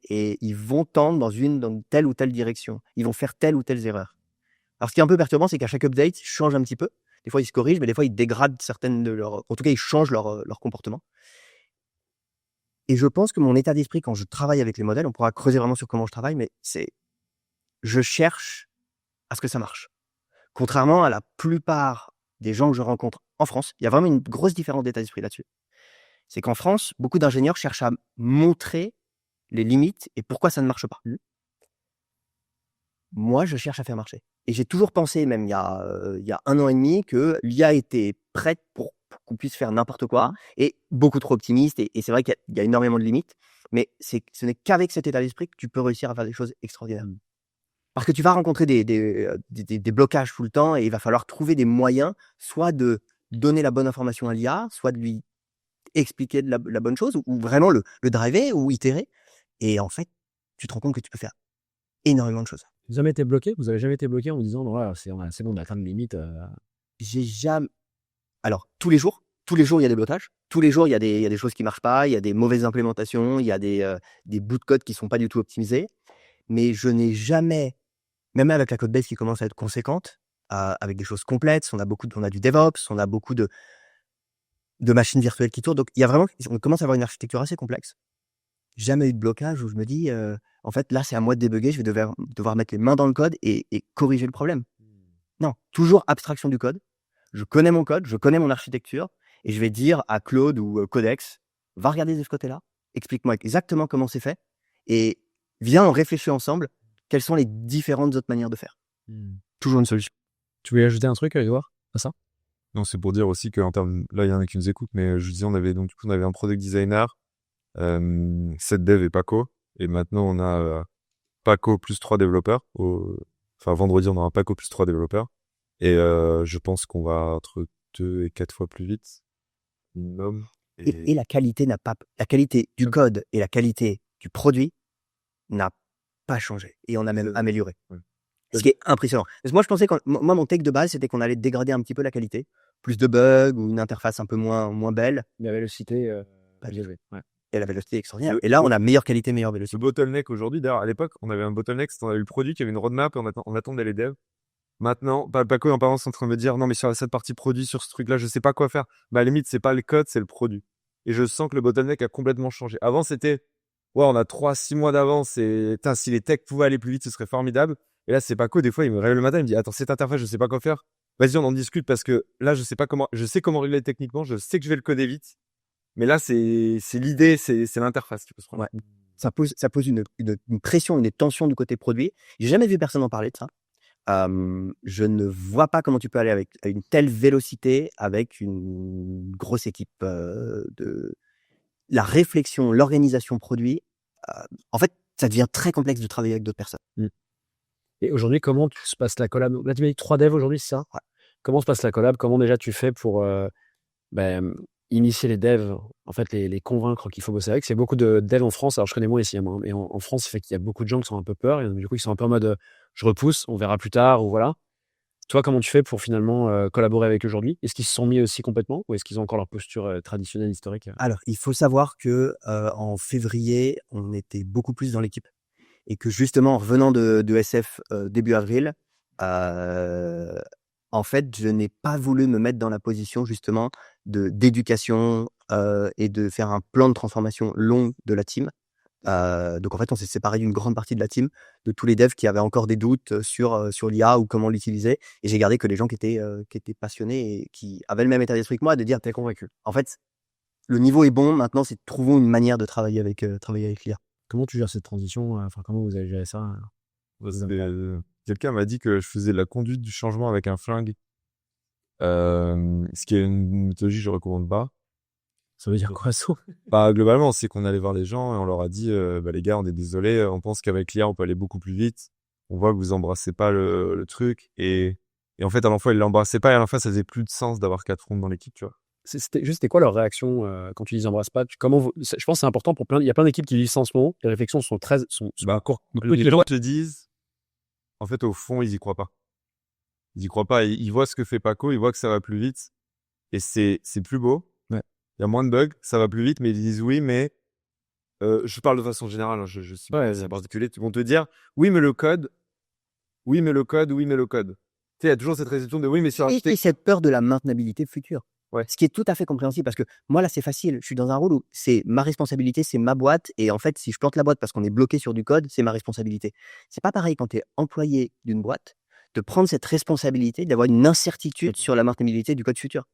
et ils vont tendre dans telle ou telle direction. Ils vont faire telle ou telle erreur. Alors, ce qui est un peu perturbant, c'est qu'à chaque update, ils changent un petit peu. Des fois, ils se corrigent, mais des fois, ils dégradent certaines de leurs. En tout cas, ils changent leur comportement. Et je pense que mon état d'esprit quand je travaille avec les modèles, on pourra creuser vraiment sur comment je travaille, mais je cherche à ce que ça marche. Contrairement à la plupart des gens que je rencontre en France, il y a vraiment une grosse différence d'état d'esprit là-dessus. C'est qu'en France, beaucoup d'ingénieurs cherchent à montrer les limites et pourquoi ça ne marche pas. Moi, je cherche à faire marcher. Et j'ai toujours pensé, même il y a 1 an et demi, que l'IA était prête pour qu'on puisse faire n'importe quoi, et beaucoup trop optimiste. Et c'est vrai qu'il y a énormément de limites, mais ce n'est qu'avec cet état d'esprit que tu peux réussir à faire des choses extraordinaires. Parce que tu vas rencontrer des blocages tout le temps, et il va falloir trouver des moyens, soit de donner la bonne information à l'IA, soit de lui expliquer la bonne chose, ou vraiment le driver ou itérer. Et en fait, tu te rends compte que tu peux faire énormément de choses. Vous avez jamais été bloqué en vous disant non, là, c'est bon, on a atteint une limite. J'ai jamais. Alors, tous les jours, il y a des blocages. Tous les jours, il y a des choses qui marchent pas, il y a des mauvaises implémentations, il y a des bouts de code qui sont pas du tout optimisés. Mais je n'ai jamais, même avec la code base qui commence à être conséquente, avec des choses complètes, on a du DevOps, on a beaucoup de machines virtuelles qui tournent. Donc, on commence à avoir une architecture assez complexe. Jamais eu de blocage où je me dis, en fait, là, c'est à moi de débugger, je vais devoir mettre les mains dans le code et corriger le problème. Non, toujours abstraction du code. Je connais mon code, je connais mon architecture, et je vais dire à Claude ou Codex, va regarder de ce côté-là, explique-moi exactement comment c'est fait, et viens, on réfléchit ensemble, quelles sont les différentes autres manières de faire. Toujours une solution. Tu voulais ajouter un truc, Edouard, à ça? Non, c'est pour dire aussi qu'en termes, là, il y en a qui nous écoutent, mais je disais, on avait un product designer, 7 devs et Paco. Et maintenant, on a Paco plus 3 développeurs. Enfin, vendredi, on aura Paco plus 3 développeurs. Et je pense qu'on va entre 2 et 4 fois plus vite, minimum. Et la qualité la qualité du code et la qualité du produit n'a pas changé. Et on a même amélioré. Ouais. Ce qui est impressionnant. Parce que moi, je pensais moi, mon take de base, c'était qu'on allait dégrader un petit peu la qualité. Plus de bugs ou une interface un peu moins belle. La vélocité, Pas du plus élevée. Ouais. Et la vélocité est extraordinaire. Et là, on a meilleure qualité, meilleure Le vélocité. bottleneck aujourd'hui, d'ailleurs, à l'époque, on avait un bottleneck, c'était on avait eu le produit qui avait une roadmap et on attendait les devs. Maintenant, Paco en parlant, c'est en train de me dire, non, mais sur cette partie produit, sur ce truc-là, je sais pas quoi faire. Bah, à la limite, c'est pas le code, c'est le produit. Et je sens que le bottleneck a complètement changé. Avant, c'était, ouais, on a 3-6 mois d'avance et, putain, si les techs pouvaient aller plus vite, ce serait formidable. Et là, c'est Paco, des fois, il me réveille le matin, il me dit, attends, cette interface, je sais pas quoi faire. Vas-y, on en discute parce que là, je sais comment régler techniquement, je sais que je vais le coder vite. Mais là, c'est l'idée, c'est l'interface qui peut se prendre. Ouais. Ça pose une pression, une tension du côté produit. J'ai jamais vu personne en parler de ça. Je ne vois pas comment tu peux aller avec à une telle vélocité avec une grosse équipe de la réflexion, l'organisation produit. En fait, ça devient très complexe de travailler avec d'autres personnes. Et aujourd'hui, comment se passe la collab? Là, tu m'as dit 3 devs aujourd'hui, c'est ça? Ouais. Comment se passe la collab? Comment déjà tu fais pour initier les devs, en fait, les convaincre qu'il faut bosser avec? C'est beaucoup de devs en France. Alors, je connais moins ici, hein, mais en France, ça fait qu'il y a beaucoup de gens qui sont un peu peur. Et du coup, ils sont un peu en mode je repousse, on verra plus tard, ou voilà. Toi, comment tu fais pour finalement collaborer avec eux aujourd'hui? Est-ce qu'ils se sont mis aussi complètement, ou est-ce qu'ils ont encore leur posture traditionnelle, historique? Alors, il faut savoir que en février, on était beaucoup plus dans l'équipe et que justement, en revenant de SF début avril, en fait, je n'ai pas voulu me mettre dans la position justement d'éducation et de faire un plan de transformation long de la team. Donc en fait, on s'est séparé d'une grande partie de la team, de tous les devs qui avaient encore des doutes sur l'IA ou comment l'utiliser. Et j'ai gardé que les gens qui étaient passionnés et qui avaient le même état d'esprit que moi, de dire, T'es convaincu? en fait, le niveau est bon, maintenant, c'est trouvons une manière de travailler avec l'IA. Comment tu gères cette transition? Enfin, comment vous avez géré ça? Quelqu'un m'a dit que je faisais la conduite du changement avec un flingue. Ce qui est une méthodologie que je recommande pas. Ça veut dire quoi, ça? Bah, globalement, c'est qu'on allait voir les gens et on leur a dit, bah, les gars, on est désolé, on pense qu'avec l'IA, on peut aller beaucoup plus vite. On voit que vous embrassez pas le truc. Et en fait, à la fois, ils l'embrassaient pas et à la fois, ça faisait plus de sens d'avoir 4 fronts dans l'équipe, tu vois. C'était quoi leur réaction quand tu dis embrasse pas? Je pense que c'est important pour il y a plein d'équipes qui vivent ça en ce moment. Les réflexions sont Bah, courtes. les gens te disent, en fait, au fond, ils y croient pas. Ils y croient pas. Ils voient ce que fait Paco, ils voient que ça va plus vite. Et c'est plus beau. Ouais. Il y a moins de bugs, ça va plus vite, mais ils disent oui, mais je parle de façon générale, hein, je suis pas particulier. Ils vont te dire oui, mais le code, oui, mais le code, oui, mais le code. Tu sais, il y a toujours cette réception de oui, mais sur Et cette peur de la maintenabilité future. Ouais. Ce qui est tout à fait compréhensible parce que moi, là, c'est facile. Je suis dans un rôle où c'est ma responsabilité, c'est ma boîte. Et en fait, si je plante la boîte parce qu'on est bloqué sur du code, c'est ma responsabilité. C'est pas pareil quand tu es employé d'une boîte, de prendre cette responsabilité, d'avoir une incertitude sur la maintenabilité du code futur.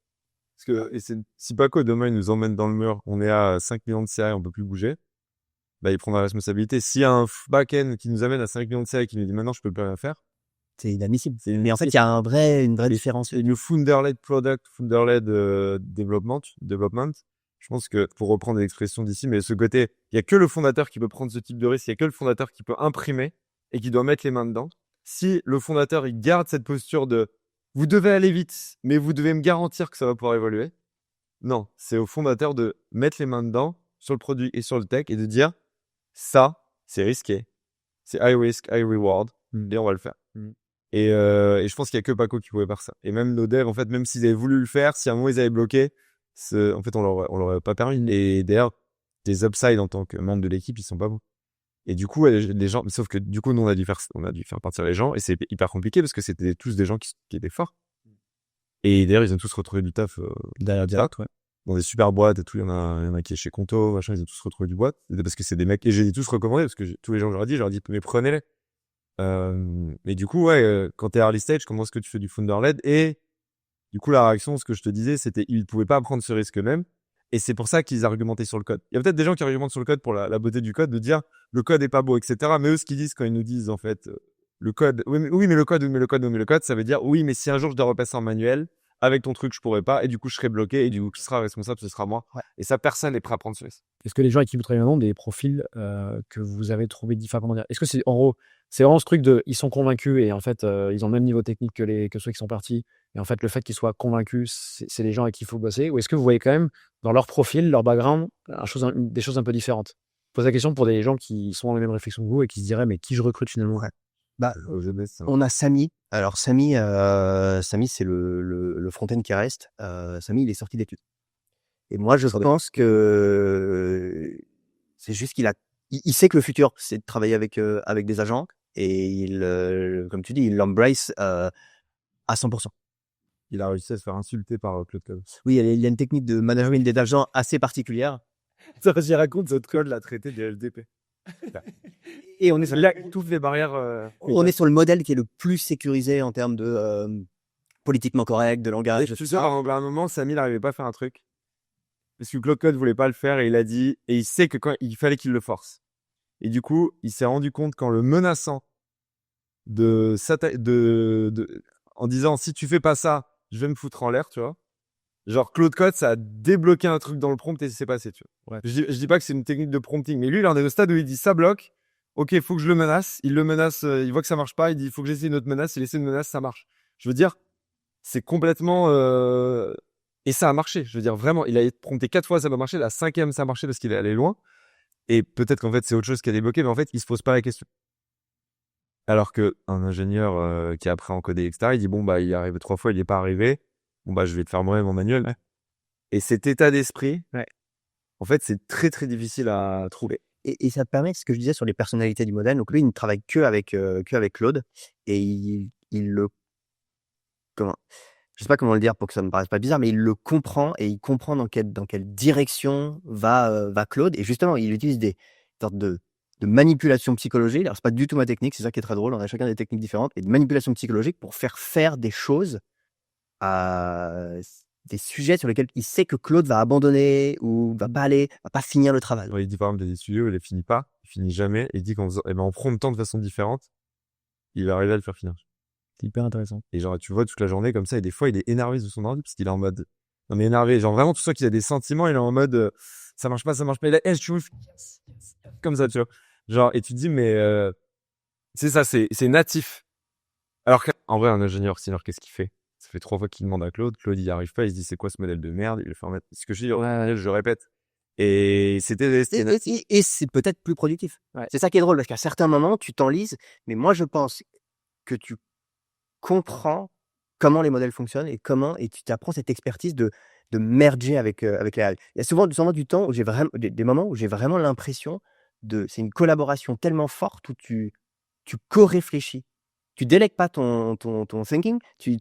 Parce que si Paco demain il nous emmène dans le mur, on est à 5 millions de CA, on peut plus bouger, bah il prend la responsabilité. S'il y a un back-end qui nous amène à 5 millions de CA et qui nous dit maintenant je peux plus rien faire, c'est inadmissible. Mais en fait, il y a une vraie différence. Le founder-led product, founder-led development, je pense que, pour reprendre l'expression d'ici, mais ce côté, il y a que le fondateur qui peut prendre ce type de risque, il y a que le fondateur qui peut imprimer et qui doit mettre les mains dedans. Si le fondateur, il garde cette posture de vous devez aller vite, mais vous devez me garantir que ça va pouvoir évoluer. Non, c'est au fondateur de mettre les mains dedans sur le produit et sur le tech et de dire ça, c'est risqué. C'est high risk, high reward et on va le faire. Et je pense qu'il y a que Paco qui pouvait faire ça. Et même nos devs, en fait, même s'ils avaient voulu le faire, si à un moment ils avaient bloqué, en fait, on leur aurait pas permis. Et d'ailleurs, des upsides en tant que membre de l'équipe, ils sont pas bons. Et du coup, les gens, sauf que du coup, nous, on a dû faire partir les gens et c'est hyper compliqué parce que c'était tous des gens qui étaient forts. Et d'ailleurs, ils ont tous retrouvé du taf, derrière direct, ouais. Dans des super boîtes et tout. Il y en a qui est chez Conto, machin, ils ont tous retrouvé du boîte. Parce que c'est des mecs, et j'ai tous recommandé parce que tous les gens que je leur ai dit, mais prenez-les. Mais du coup, ouais, quand t'es early stage, comment est-ce que tu fais du founder-led? Et du coup, la réaction, ce que je te disais, c'était ils pouvaient pas prendre ce risque eux-mêmes. Et c'est pour ça qu'ils argumentaient sur le code. Il y a peut-être des gens qui argumentent sur le code pour la beauté du code, de dire le code est pas beau, etc. Mais eux, ce qu'ils disent quand ils nous disent, en fait, le code, oui, mais le code, ça veut dire oui, mais si un jour je dois repasser en manuel, avec ton truc, je pourrais pas, et du coup, je serai bloqué, et du coup, qui sera responsable, ce sera moi. Ouais. Et ça, personne n'est prêt à prendre ce risque. Est-ce que les gens avec qui vous travaillez maintenant ont des profils que vous avez trouvé différents? Comment dire? Est-ce que c'est en gros, c'est vraiment ce truc de ils sont convaincus et en fait ils ont le même niveau technique que ceux qui sont partis et en fait le fait qu'ils soient convaincus, c'est les gens avec qui il faut bosser? Ou est-ce que vous voyez quand même dans leur profil, leur background, des choses un peu différentes? Je pose la question pour des gens qui sont dans les mêmes réflexions que vous et qui se diraient mais qui je recrute finalement? Ouais. Bah, Ça. on a Samy. Alors Samy, c'est le front-end qui reste. Samy, il est sorti d'études. Et moi, je pense que c'est juste il sait que le futur, c'est de travailler avec des agents et comme tu dis, il l'embrace à 100%. Il a réussi à se faire insulter par Claude Code. Oui, il y a une technique de management des agents assez particulière. Ça, j'y raconte, votre code l'a traité des LDP. Et on est sur, Là, toutes les barrières. on est sur le modèle qui est le plus sécurisé en termes de politiquement correct, de langage. Je suis sûr, à un moment, Samy n'arrivait pas à faire un truc. Parce que Claude Code voulait pas le faire et il a dit, et il sait que quand il fallait qu'il le force. Et du coup, il s'est rendu compte qu'en le menaçant en disant, si tu fais pas ça, je vais me foutre en l'air, tu vois. Genre, Claude Code, ça a débloqué un truc dans le prompt et c'est passé, tu vois. Ouais. Je dis pas que c'est une technique de prompting, mais lui, il en est au stade où il dit, ça bloque. Ok, faut que je le menace. Il le menace, il voit que ça marche pas. Il dit, il faut que j'essaie une autre menace. Il essaie une menace, ça marche. Je veux dire, c'est complètement, et ça a marché. Je veux dire, vraiment, il a prompté 4 fois, ça va marcher. La 5e, ça a marché parce qu'il est allé loin. Et peut-être qu'en fait, c'est autre chose qui a débloqué, mais en fait, il se pose pas la question. Alors que un ingénieur qui a appris à encoder, etc., il dit, bon, bah, il est arrivé 3 fois, il n'y est pas arrivé. Bon, bah, je vais te faire moi-même en manuel. Ouais. Et cet état d'esprit, Ouais. en fait, c'est très, très difficile à trouver. Et ça te permet, ce que je disais sur les personnalités du modèle. Donc lui, il ne travaille que avec Claude et il le comment je sais pas comment le dire pour que ça ne paraisse pas bizarre, mais il le comprend et il comprend dans quelle direction va Claude. Et justement, il utilise des sortes de manipulation psychologique. Alors c'est pas du tout ma technique, c'est ça qui est très drôle. On a chacun des techniques différentes et de manipulation psychologique pour faire des choses à des sujets sur lesquels il sait que Claude va abandonner ou va pas aller, va pas finir le travail. Il dit par exemple, il y a des studios où il ne finit pas, il finit jamais, et il dit qu'en faisant, eh ben, en promptant de façon différente, il va arriver à le faire finir. C'est hyper intéressant. Et genre, tu vois toute la journée comme ça, et des fois, il est énervé de son ordi, parce qu'il est en mode, non mais énervé, genre vraiment, tout ça qu'il a des sentiments, il est en mode, ça marche pas, il a, tu veux, comme ça, tu vois. Genre, et tu te dis, mais, c'est ça, c'est natif. Alors qu'en vrai, un ingénieur senior, qu'est-ce qu'il fait? Ça fait 3 fois qu'il demande à Claude y arrive pas, il se dit, c'est quoi ce modèle de merde? Il le fait remettre. Ce que je dis, ouais, je répète. Et c'était Et c'est peut-être plus productif. Ouais. C'est ça qui est drôle, parce qu'à certains moments, tu t'enlises, mais moi, je pense que tu comprends comment les modèles fonctionnent et tu t'apprends cette expertise de merger avec les AI. Il y a souvent du temps où j'ai vraiment des moments où j'ai vraiment l'impression c'est une collaboration tellement forte où tu co-réfléchis. Tu délègues pas ton thinking, tu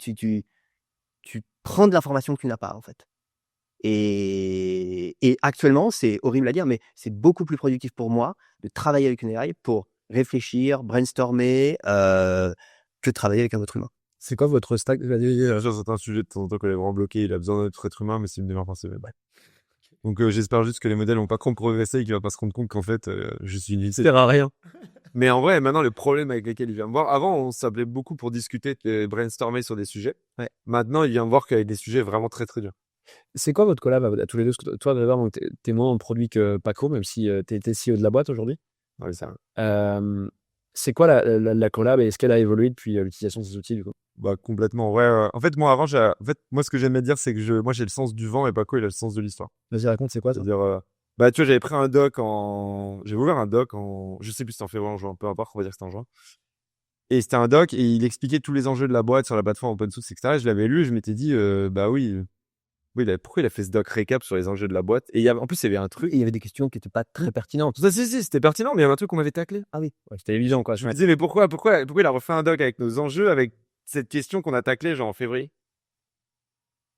prends de l'information que tu n'as pas, en fait. Et actuellement, c'est horrible à dire, mais c'est beaucoup plus productif pour moi de travailler avec une AI pour réfléchir, brainstormer, que de travailler avec un autre humain. C'est quoi votre stack? sur certains sujets de temps en temps qu'on est vraiment bloqué, il a besoin d'un autre être humain, mais c'est une démarche principale. Ouais. Donc j'espère juste que les modèles vont pas trop progresser et qu'il va pas se rendre compte qu'en fait je suis une Ça sert à rien. Mais en vrai, maintenant le problème avec lesquels il vient me voir, avant on s'appelait beaucoup pour discuter, brainstormer sur des sujets. Ouais. Maintenant il vient me voir qu'avec des sujets vraiment très très durs. C'est quoi votre collab à tous les deux? Parce que toi, d'abord, t'es moins dans le produit que Paco, même si t'es CEO de la boîte aujourd'hui. Ouais, ça. C'est quoi la collab et est-ce qu'elle a évolué depuis l'utilisation de ces outils du coup? Bah complètement. Ouais. En fait moi avant, moi ce que j'aimais dire c'est que moi j'ai le sens du vent et Paco il a le sens de l'histoire. Vas-y, raconte, c'est quoi ça? C'est-à-dire bah tu vois, j'avais ouvert un doc je sais plus si c'était en février ou en juin, peu importe, on va dire que c'était en juin. Et c'était un doc et il expliquait tous les enjeux de la boîte sur la plateforme open source, etc. Et je l'avais lu et je m'étais dit bah oui. Oui, pourquoi il a fait ce doc récap sur les enjeux de la boîte? Et en plus, il y avait un truc. Et il y avait des questions qui n'étaient pas très pertinentes. Ça, si, c'était pertinent, mais il y avait un truc qu'on m'avait taclé. Ah oui. Ouais, c'était évident quoi. Je me disais, mais pourquoi il a refait un doc avec nos enjeux, avec cette question qu'on a taclée, genre en février?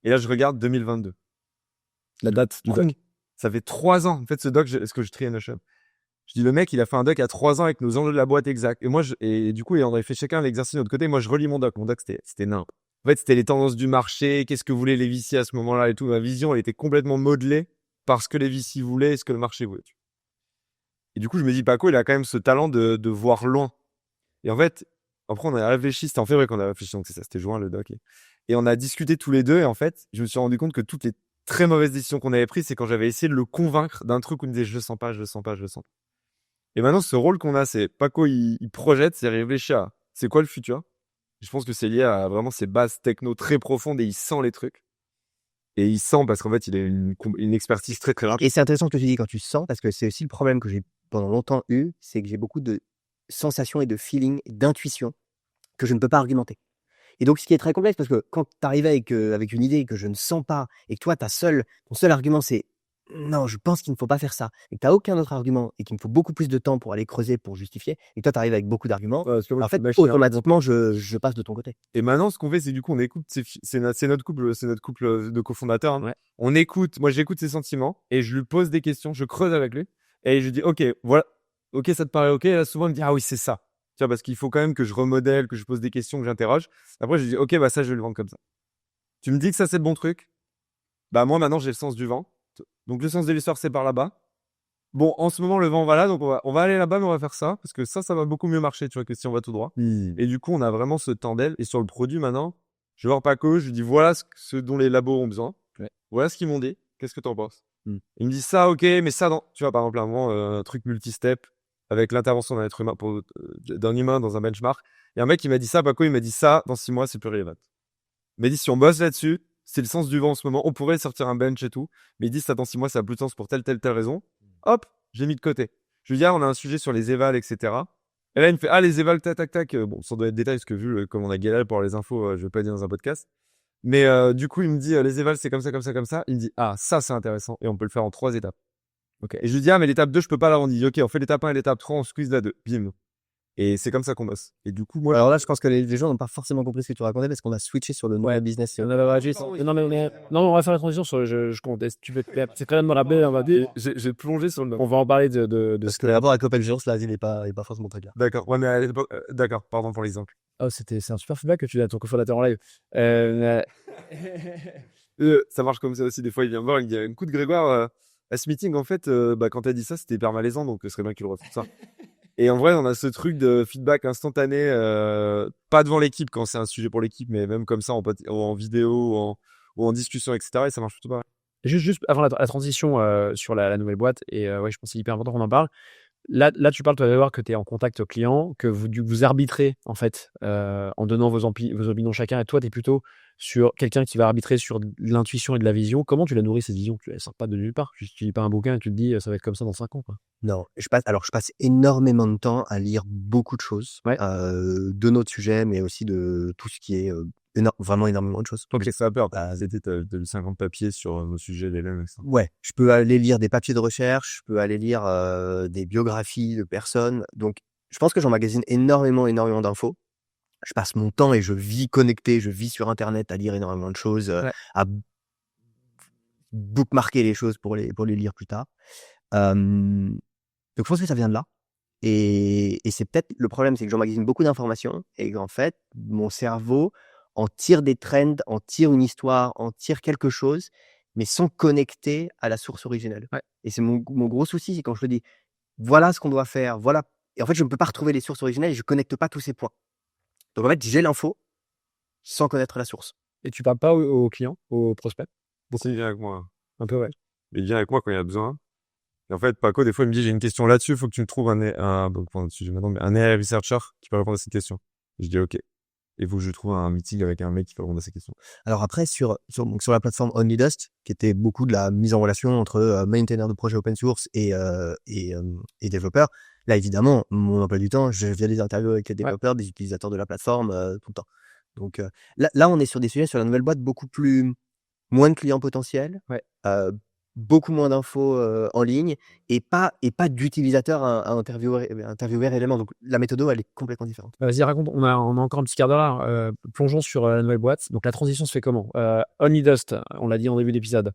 Et là, je regarde 2022. La date du doc. Ça fait 3 ans. En fait, ce doc, est-ce que je trie Notion? Je dis, le mec, il a fait un doc à 3 ans avec nos enjeux de la boîte exacts. Et moi, et du coup, on avait fait chacun l'exercice de notre côté. Moi, je relis mon doc. Mon doc, c'était nimp. En fait, c'était les tendances du marché, qu'est-ce que voulaient les VC à ce moment-là et tout. Ma vision, elle était complètement modelée par ce que les VC voulaient et ce que le marché voulait. Et du coup, je me dis, Paco, il a quand même ce talent de voir loin. Et en fait, Après, on a réfléchi, c'était en février qu'on a réfléchi, donc c'est ça, c'était juin le doc. Et on a discuté tous les deux, et en fait, je me suis rendu compte que toutes les très mauvaises décisions qu'on avait prises, c'est quand j'avais essayé de le convaincre d'un truc où il me disait je le sens pas, je le sens pas, je le sens pas. Et maintenant, ce rôle qu'on a, c'est Paco, il projette, c'est réfléchir à c'est quoi le futur. Je pense que c'est lié à vraiment ses bases techno très profondes et il sent les trucs. Et il sent parce qu'en fait, il a une expertise très très rapide. Et c'est intéressant que tu dis quand tu sens, parce que c'est aussi le problème que j'ai pendant longtemps eu, c'est que j'ai beaucoup de sensations et de feeling, d'intuition que je ne peux pas argumenter. Et donc, ce qui est très complexe, parce que quand tu arrives avec une idée que je ne sens pas, et que toi, ton seul argument, c'est non, je pense qu'il ne faut pas faire ça, et que tu n'as aucun autre argument, et qu'il me faut beaucoup plus de temps pour aller creuser, pour justifier, et que toi, tu arrives avec beaucoup d'arguments, en fait, automatiquement, je passe de ton côté. Et maintenant, ce qu'on fait, c'est du coup, on écoute, c'est notre couple de cofondateurs. Hein. Ouais. On écoute, moi, j'écoute ses sentiments, et je lui pose des questions, je creuse avec lui, et je lui dis, ok, voilà, ok, ça te paraît ok, et là, souvent, il me dit, ah oui, c'est ça. Tu vois, parce qu'il faut quand même que je remodèle, que je pose des questions, que j'interroge. Après, je dis, ok, bah ça, je vais le vendre comme ça. Tu me dis que ça, c'est le bon truc. Bah moi, maintenant, j'ai le sens du vent. Donc, le sens de l'histoire, c'est par là-bas. Bon, en ce moment, le vent va là, donc on va aller là-bas, mais on va faire ça, parce que ça va beaucoup mieux marcher, tu vois, que si on va tout droit. Et du coup, on a vraiment ce tandem. Et sur le produit, maintenant, je vais voir Paco, je lui dis, voilà ce dont les labos ont besoin. Ouais. Voilà ce qu'ils m'ont dit. Qu'est-ce que t'en penses? Il me dit ça, ok, mais ça, non. Tu vois, par exemple, un truc multi-step avec l'intervention d'un être humain, d'un humain dans un benchmark. Et un mec, il m'a dit ça, Paco, il m'a dit ça, dans 6 mois, c'est plus relevant. Il m'a dit, si on bosse là-dessus, c'est le sens du vent en ce moment, on pourrait sortir un bench et tout. Mais il dit, ça, dans 6 mois, ça a plus de sens pour telle raison. Hop, j'ai mis de côté. Je lui dis, ah, on a un sujet sur les évals, etc. Et là, il me fait, ah, les évals, tac, tac, tac. Bon, ça doit être détail, parce que vu comme on a galéré pour les infos, je vais pas dire dans un podcast. Mais du coup, il me dit, les évals, c'est comme ça, comme ça, comme ça. Il me dit, ah, ça, c'est intéressant. Et on peut le faire en 3 étapes. Ok. Et je lui dis, ah, mais l'étape 2, je peux pas là. On dit, ok, on fait l'étape 1 et l'étape 3, on squeeze la 2. Bim. Et c'est comme ça qu'on bosse. Et du coup, moi. Alors là, je pense que les gens n'ont pas forcément compris ce que tu racontais, parce qu'on a switché sur le nouveau business. On avait réagi. Non, mais on va faire la transition sur je compte. Tu veux, c'est très bien de me rappeler, on va dire. J'ai plongé sur le. On va en parler de Parce que le rapport avec OpenGeos, là, il est pas forcément très clair. D'accord. Ouais, mais à l'époque, d'accord. Pardon pour l'exemple. Oh, c'est un super feedback que tu as à ton cofondateur en live. Ça marche comme ça aussi. Des fois, il vient me voir, il me dit, écoute, Grégoire, à ce meeting, en fait, quand t'as dit ça, c'était hyper malaisant, donc ce serait bien qu'il le refasse ça. Et en vrai, on a ce truc de feedback instantané, pas devant l'équipe quand c'est un sujet pour l'équipe, mais même comme ça en vidéo ou en discussion, etc. Et ça marche plutôt pas mal. Juste avant la transition sur la nouvelle boîte, et ouais, je pense que c'est hyper important qu'on en parle. Là, tu parles, tu vas voir que tu es en contact client, que vous arbitrez en fait en donnant vos opinions chacun, et toi, tu es plutôt sur quelqu'un qui va arbitrer sur l'intuition et de la vision. Comment tu la nourris cette vision? Tu ne la sors pas de nulle part. Tu lis pas un bouquin et tu te dis ça va être comme ça dans 5 ans. Quoi. Non, je passe énormément de temps à lire beaucoup de choses, de notre sujet, mais aussi de tout ce qui est vraiment énormément de choses. Ok, ça a peur. C'était 50 papiers sur nos sujets, les mêmes. Ouais, je peux aller lire des papiers de recherche, je peux aller lire des biographies de personnes. Donc, je pense que j'emmagasine énormément d'infos. Je passe mon temps et je vis connecté, je vis sur Internet à lire énormément de choses, à bookmarker les choses pour les lire plus tard. Donc, je pense que ça vient de là. Et c'est peut-être le problème, c'est que j'emmagasine beaucoup d'informations et qu'en fait, mon cerveau en tire des trends, en tire une histoire, en tire quelque chose, mais sans connecter à la source originelle. Ouais. Et c'est mon gros souci, c'est quand je te dis, voilà ce qu'on doit faire, voilà. Et en fait, je ne peux pas retrouver les sources originelles et je ne connecte pas tous ces points. Donc en fait, j'ai l'info sans connaître la source. Et tu parles pas aux clients, aux prospects? Il vient avec moi. Un peu, ouais. Il vient avec moi quand il y a besoin. Et en fait, Paco, des fois, il me dit, j'ai une question là-dessus, il faut que tu me trouves un AI researcher qui peut répondre à cette question. Je dis, ok. Il faut que je trouve un meeting avec un mec qui peut répondre à ces questions. Alors après, sur la plateforme OnlyDust, qui était beaucoup de la mise en relation entre maintainers de projets open source et développeurs, là, évidemment, mon emploi du temps, je viens des interviews avec les développeurs, des utilisateurs de la plateforme tout le temps. Donc là, on est sur des sujets sur la nouvelle boîte moins de clients potentiels, beaucoup moins d'infos en ligne et pas d'utilisateurs à interviewer réellement. Donc la méthode, elle est complètement différente. Vas-y, raconte. On a encore un petit quart d'heure là. Plongeons sur la nouvelle boîte. Donc la transition se fait comment? OnlyDust, on l'a dit en début d'épisode.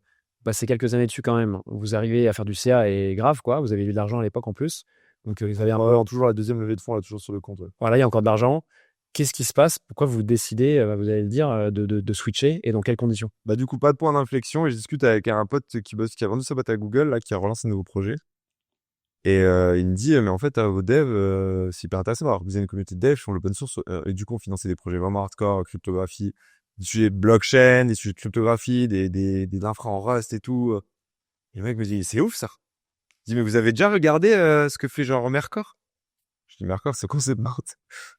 C'est quelques années dessus quand même. Vous arrivez à faire du CA et grave quoi. Vous avez eu de l'argent à l'époque en plus. Donc vous avez toujours la deuxième levée de fonds là, toujours sur le compte. Ouais. Voilà, il y a encore de l'argent. Qu'est-ce qui se passe? Pourquoi vous décidez, vous allez le dire, de switcher et dans quelles conditions? Du coup, pas de point d'inflexion et je discute avec un pote qui a vendu sa boîte à Google, là, qui a relancé un nouveau projet. Et il me dit, mais en fait, vos devs, c'est hyper intéressant. Alors, vous avez une communauté de devs, ils font l'open source, et du coup, on finançait des projets vraiment hardcore, cryptographie, des sujets blockchain, des sujets de cryptographie, des infra en Rust et tout. Et le mec me dit, c'est ouf, ça. Il dit, mais vous avez déjà regardé ce que fait genre Mercor? Je dis, Mercor, c'est quoi cette marque?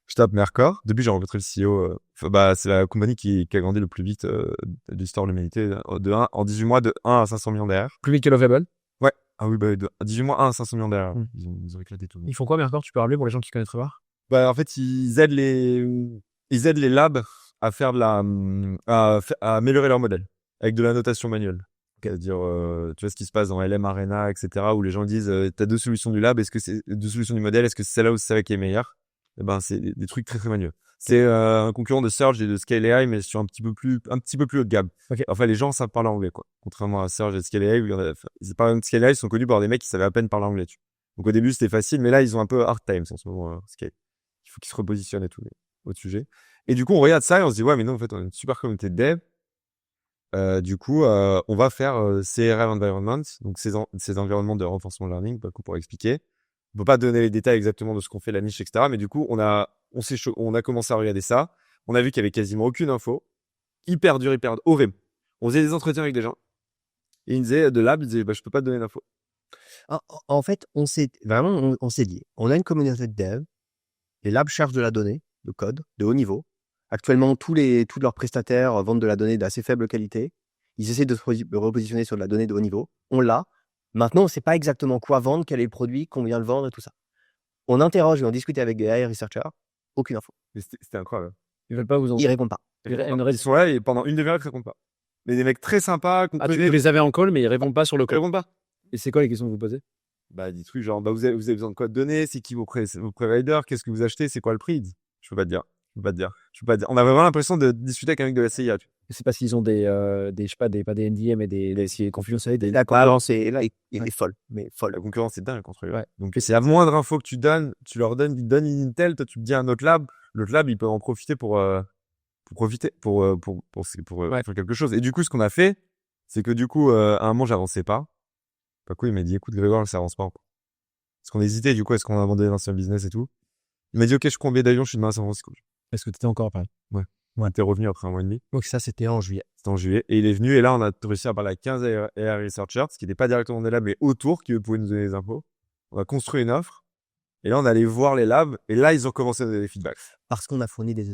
Je tape Mercor. Depuis, j'ai rencontré le CEO. C'est la compagnie qui a grandi le plus vite de l'histoire de l'humanité. En 18 mois, de 1 à 500 millions d'AR. Plus vite que Lovable. Ouais. Ah oui, de 18 mois, 1 à 500 millions d'AR. Ils ont éclaté tout. Ils font quoi, Mercor? Tu peux rappeler pour les gens qui connaissent pas? En fait, ils aident les labs à faire à améliorer leur modèle avec de la notation manuelle. C'est-à-dire, tu vois ce qui se passe dans LM Arena, etc., où les gens disent, t'as 2 solutions du lab, est-ce que c'est 2 solutions du modèle, est-ce que c'est celle-là ou c'est celle qui est meilleure? C'est des trucs très, très manuels. C'est un concurrent de Surge et de Scale AI, mais sur un petit peu plus haut de gamme. Okay. Enfin, les gens savent parler anglais, quoi. Contrairement à Surge et Scale AI, par exemple, Scale AI, ils sont connus par des mecs qui savaient à peine parler anglais, Donc, au début, c'était facile, mais là, ils ont un peu hard times en ce moment, Scale. Il faut qu'ils se repositionnent et tout, mais autre sujet. Et du coup, on regarde ça et on se dit, ouais, mais non, en fait, on a une super communauté de dev. Du coup, on va faire CRL environment, donc ces environnements de renforcement learning, pour expliquer. On peut pas donner les détails exactement de ce qu'on fait, la niche, etc. Mais du coup, on a commencé à regarder ça. On a vu qu'il y avait quasiment aucune info. Hyper dur, hyper horrible. On faisait des entretiens avec des gens. Et ils disaient, de lab, ils disaient, je peux pas te donner d'infos. En fait, on s'est dit, on a une communauté de dev. Les labs cherchent de la donnée, de code, de haut niveau. Actuellement, tous leurs prestataires vendent de la donnée d'assez faible qualité. Ils essaient de se repositionner sur de la donnée de haut niveau. On l'a. Maintenant, on ne sait pas exactement quoi vendre, quel est le produit, combien le vendre et tout ça. On interroge et on discute avec des AI researchers. Aucune info. C'était incroyable. Ils veulent pas vous en... Ils répondent pas. Ils sont là et pendant une demi-heure, ils répondent pas. Mais des mecs très sympas. Tu les avais en call, mais ils répondent pas sur le call. Ils répondent pas. Et c'est quoi les questions que vous posez? Des trucs genre, vous avez besoin de quoi de données? C'est qui vos providers? Qu'est-ce que vous achetez? C'est quoi le prix? Je peux pas te dire. On avait vraiment l'impression de discuter avec un mec de la CIA. C'est parce qu'ils ont je sais pas des NDA, mais des confidentialités. La concurrence est là, il est folle, mais folle. La concurrence est dingue contre eux. Ouais. Donc, c'est la moindre info que tu donnes, ils donnent une Intel, toi, tu me dis à un autre lab, l'autre lab, il peut en profiter pour faire quelque chose. Et du coup, ce qu'on a fait, c'est que du coup, à un moment, j'avançais pas. Il m'a dit, écoute, Grégoire, ça avance pas. Parce qu'on hésitait, du coup, est-ce qu'on a abandonné l'ancien business et tout. Il m'a dit, ok, je prends un billet d'avion, je suis demain à San Francisco. Est-ce que tu étais encore à Paris? Ouais. T'es revenu après 1 mois et demi. Donc ça, c'était en juillet. Et il est venu, et là, on a réussi à parler à 15 AI researchers, ce qui n'était pas directement des labs, mais autour, qui pouvaient nous donner des infos. On a construit une offre. Et là, on allait voir les labs, et là, ils ont commencé à donner des feedbacks. Parce qu'on a fourni des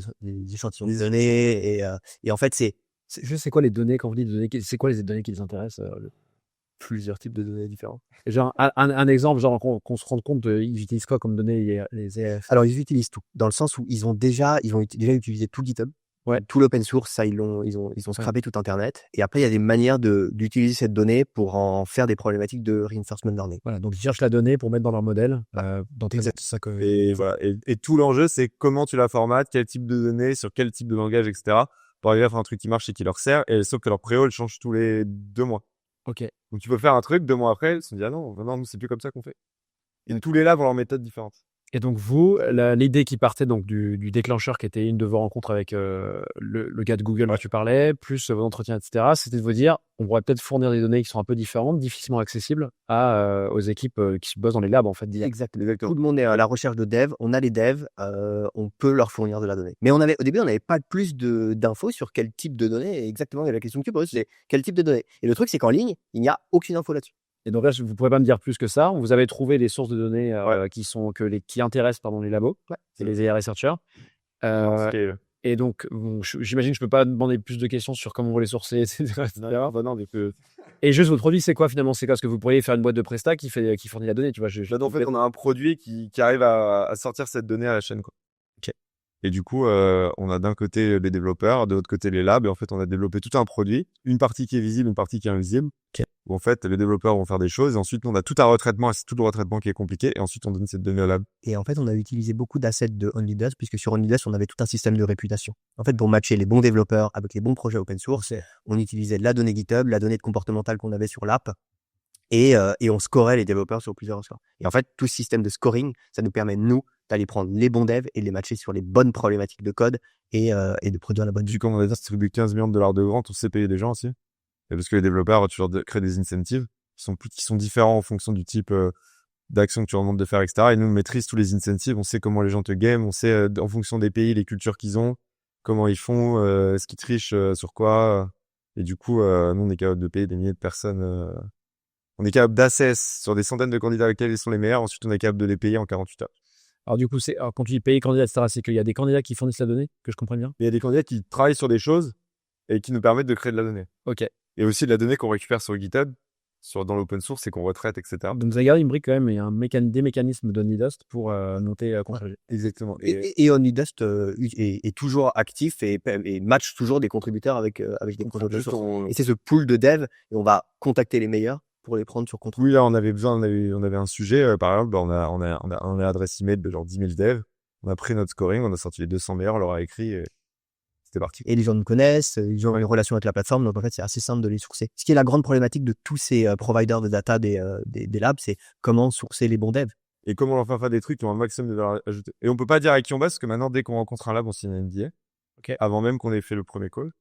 échantillons de données, et en fait, c'est quoi les données, quand vous dites données, c'est quoi les données qui les intéressent? Plusieurs types de données différents. Genre, un exemple, genre, qu'on se rende compte, ils utilisent quoi comme données, les EF? Alors, ils utilisent tout, dans le sens où ils ont déjà utilisé tout GitHub. Ouais. Tout l'open source, ça, ils ont scrappé tout Internet. Et après, il y a des manières d'utiliser cette donnée pour en faire des problématiques de reinforcement learning. Voilà. Donc, ils cherchent la donnée pour mettre dans leur modèle. Et tout l'enjeu, c'est comment tu la formates, quel type de données, sur quel type de langage, etc. pour arriver à faire un truc qui marche et qui leur sert. Et sauf que leur préo, elle change tous les 2 mois. Ok. Donc, tu peux faire un truc, 2 mois après, ils se sont dit, ah non, nous, c'est plus comme ça qu'on fait. Et tous les labs ont leur méthode différente. Et donc, vous, l'idée qui partait donc du déclencheur qui était une de vos rencontres avec le gars de Google dont tu parlais, plus vos entretiens, etc., c'était de vous dire, on pourrait peut-être fournir des données qui sont un peu différentes, difficilement accessibles aux équipes qui bossent dans les labs, en fait. Exactement. Tout le monde est à la recherche de devs. On a les devs, on peut leur fournir de la donnée. Mais au début, on n'avait pas plus d'infos sur quel type de données. Et exactement, la question que tu poses, c'est quel type de données. Et le truc, c'est qu'en ligne, il n'y a aucune info là-dessus. Et donc là, vous ne pourrez pas me dire plus que ça. Vous avez trouvé des sources de données qui intéressent les labos, c'est les AI researchers. Et donc, j'imagine que je ne peux pas demander plus de questions sur comment vous les sourcez, etc. Et juste, votre produit, c'est quoi finalement? C'est quoi? Parce que vous pourriez faire une boîte de Presta qui fournit la donnée, tu vois. En fait, on a un produit qui arrive à sortir cette donnée à la chaîne, quoi. Ok. Et du coup, on a d'un côté les développeurs, de l'autre côté les labs. Et en fait, on a développé tout un produit, une partie qui est visible, une partie qui est invisible. Okay. Où en fait, les développeurs vont faire des choses. Et ensuite, on a tout un retraitement. Et c'est tout le retraitement qui est compliqué. Et ensuite, on donne cette donnée au lab. Et en fait, on a utilisé beaucoup d'assets de OnlyDesk, puisque sur OnlyDesk, on avait tout un système de réputation. En fait, pour matcher les bons développeurs avec les bons projets open source, on utilisait la donnée GitHub, la donnée comportementale qu'on avait sur l'app. Et on scorait les développeurs sur plusieurs scores. Et en fait, tout ce système de scoring, ça nous permet, nous, d'aller prendre les bons devs et les matcher sur les bonnes problématiques de code et de produire la bonne. Du coup, on va dire, distribuer 15 millions de dollars de grant, on sait payer des gens aussi. Et parce que les développeurs, tu leur crées des incentives qui sont différents en fonction du type d'actions que tu leur demandes de faire, etc. Et nous, on maîtrise tous les incentives, on sait comment les gens te game, on sait en fonction des pays, les cultures qu'ils ont, comment ils font, ce qu'ils trichent, sur quoi. Et du coup, nous, on est capable de payer des milliers de personnes. On est capable d'assess sur des centaines de candidats lesquels ils sont les meilleurs. Ensuite, on est capable de les payer en 48 heures. Alors du coup, quand tu dis payer candidat, etc., c'est qu'il y a des candidats qui fournissent la donnée, que je comprends bien. Mais il y a des candidats qui travaillent sur des choses et qui nous permettent de créer de la donnée. Ok. Et aussi de la donnée qu'on récupère sur GitHub, dans l'open source et qu'on retraite, etc. Donc vous avez gardé une brique quand même, il y a des mécanismes d'OnlyDust pour noter Control-G. Exactement. Et OnlyDust est toujours actif et match toujours des contributeurs avec des contributeurs. Et c'est ce pool de dev et on va contacter les meilleurs pour les prendre sur Control. Oui, là, on avait un sujet, par exemple, on a adresse email de genre 10 000 devs. On a pris notre scoring, on a sorti les 200 meilleurs, on leur a écrit et c'était parti. Et les gens nous connaissent, ils ont une relation avec la plateforme, donc en fait, c'est assez simple de les sourcer. Ce qui est la grande problématique de tous ces providers de data des labs, c'est comment sourcer les bons devs. Et comment leur faire des trucs qui ont un maximum de valeur ajoutée. Et on peut pas dire avec qui on bosse, parce que maintenant, dès qu'on rencontre un lab, on signe un NDA. Okay. Avant même qu'on ait fait le premier call.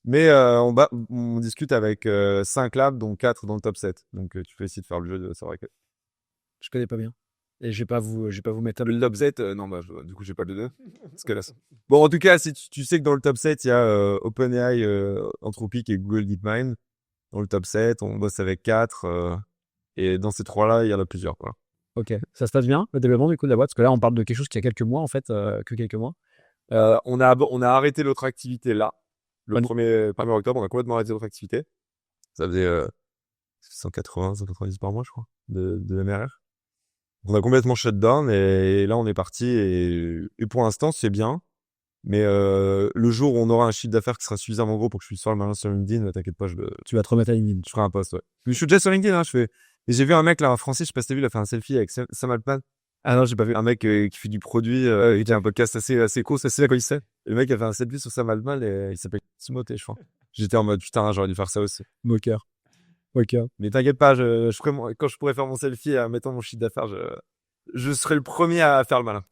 Mais on discute avec 5 labs, dont 4 dans le top 7. Donc tu peux essayer de faire le jeu de savoir que... Je connais pas bien. Et je vais pas vous mettre le top 7, non, du coup, j'ai pas le 2. Parce que là, bon, en tout cas, si tu sais que dans le top 7, il y a OpenAI, Anthropic et Google DeepMind. Dans le top 7, on bosse avec 4. Et dans ces 3-là, il y en a plusieurs, quoi. Ok. Ça se passe bien, le développement du coup de la boîte? Parce que là, on parle de quelque chose qui a quelques mois, en fait, que quelques mois. On a arrêté l'autre activité là. Le 1er octobre, on a complètement arrêté l'autre activité. Ça faisait 190 par mois, je crois, de MRR. On a complètement shut down et là, on est parti. Et pour l'instant, c'est bien. Mais le jour où on aura un chiffre d'affaires qui sera suffisamment gros pour que je puisse faire le malin sur LinkedIn, t'inquiète pas, tu vas te remettre à LinkedIn. Je ferai un post, ouais. Mais je suis déjà sur LinkedIn, hein, Et j'ai vu un mec là, un français, je sais pas si t'as vu, il a fait un selfie avec Sam Altman. Ah non, j'ai pas vu. Un mec qui fait du produit, il a un podcast assez court, c'est là quand il sait. Le mec a fait un selfie sur Sam Altman et il s'appelle Timothée, je crois. J'étais en mode, putain, j'aurais dû faire ça aussi. Moqueur. Mais t'inquiète pas, quand je pourrais faire mon selfie en mettant mon chiffre d'affaires, je serai le premier à faire le malin.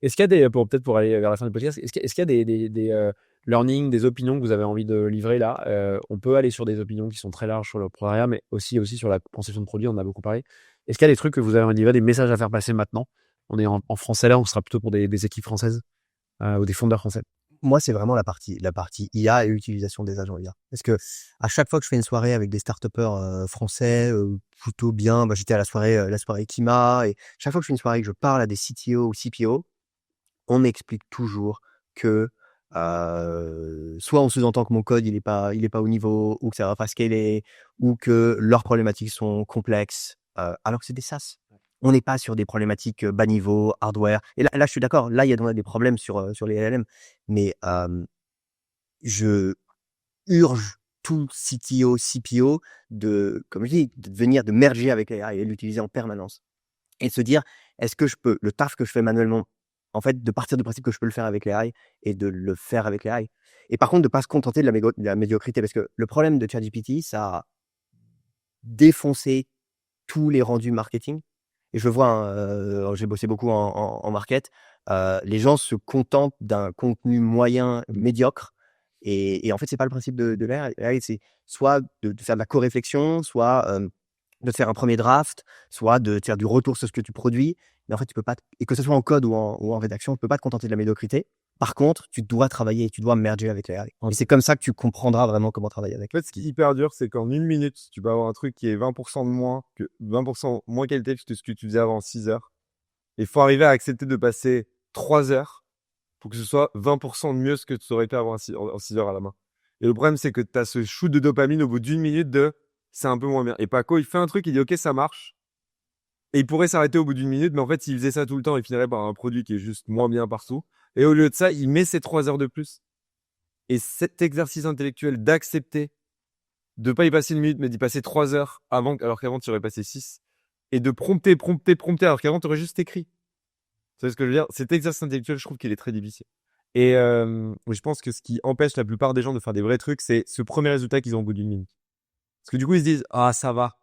Est-ce qu'il y a pour aller vers la fin du podcast, est-ce qu'il y a des learnings, des opinions que vous avez envie de livrer là? On peut aller sur des opinions qui sont très larges sur le programme, mais aussi sur la conception de produits, on en a beaucoup parlé. Est-ce qu'il y a des trucs que vous avez envie de livrer, des messages à faire passer maintenant? On est en français là, on sera plutôt pour des équipes françaises ou des fondeurs français. Moi, c'est vraiment la partie IA et utilisation des agents IA. Parce que à chaque fois que je fais une soirée avec des start-upers français, plutôt bien, j'étais à la soirée Kima, et chaque fois que je fais une soirée que je parle à des CTO ou CPO, on m'explique toujours que soit on sous-entend que mon code il est pas au niveau, ou que ça va pas scaler, ou que leurs problématiques sont complexes, alors que c'est des SaaS. On n'est pas sur des problématiques bas niveau, hardware. Et là, je suis d'accord. Là, il y a des problèmes sur les LLM. Mais je urge tout CTO, CPO comme je dis, de merger avec l'AI et l'utiliser en permanence. Et de se dire, est-ce que je peux, le taf que je fais manuellement, en fait, de partir du principe que je peux le faire avec l'AI et de le faire avec l'AI. Et par contre, de ne pas se contenter de la médiocrité. Parce que le problème de ChatGPT, ça a défoncé tous les rendus marketing. Et je vois, j'ai bossé beaucoup en market, les gens se contentent d'un contenu moyen, médiocre. Et en fait, c'est pas le principe de l'AI. C'est soit de faire de la co-réflexion, soit de faire un premier draft, soit de faire du retour sur ce que tu produis. Mais en fait, tu peux pas, et que ce soit en code ou en rédaction, tu peux pas te contenter de la médiocrité. Par contre, tu dois travailler, tu dois merger avec l'AI. Et c'est comme ça que tu comprendras vraiment comment travailler avec. En fait, ce qui est hyper dur, c'est qu'en 1 minute, tu peux avoir un truc qui est 20% de moins, 20% moins qualité que ce que tu faisais avant en 6 heures. Et il faut arriver à accepter de passer 3 heures pour que ce soit 20% de mieux ce que tu aurais fait avant en 6 heures à la main. Et le problème, c'est que tu as ce shoot de dopamine au bout d'1 minute c'est un peu moins bien. Et Paco, il fait un truc, il dit ok, ça marche. Et il pourrait s'arrêter au bout d'1 minute, mais en fait, s'il faisait ça tout le temps, il finirait par un produit qui est juste moins bien partout. Et au lieu de ça, il met ses 3 heures de plus. Et cet exercice intellectuel d'accepter de pas y passer 1 minute, mais d'y passer 3 heures alors qu'avant, tu aurais passé 6. Et de prompter, alors qu'avant, tu aurais juste écrit. Tu sais ce que je veux dire? Cet exercice intellectuel, je trouve qu'il est très difficile. Et je pense que ce qui empêche la plupart des gens de faire des vrais trucs, c'est ce premier résultat qu'ils ont au bout d'1 minute. Parce que du coup, ils se disent « Ah, ça va ».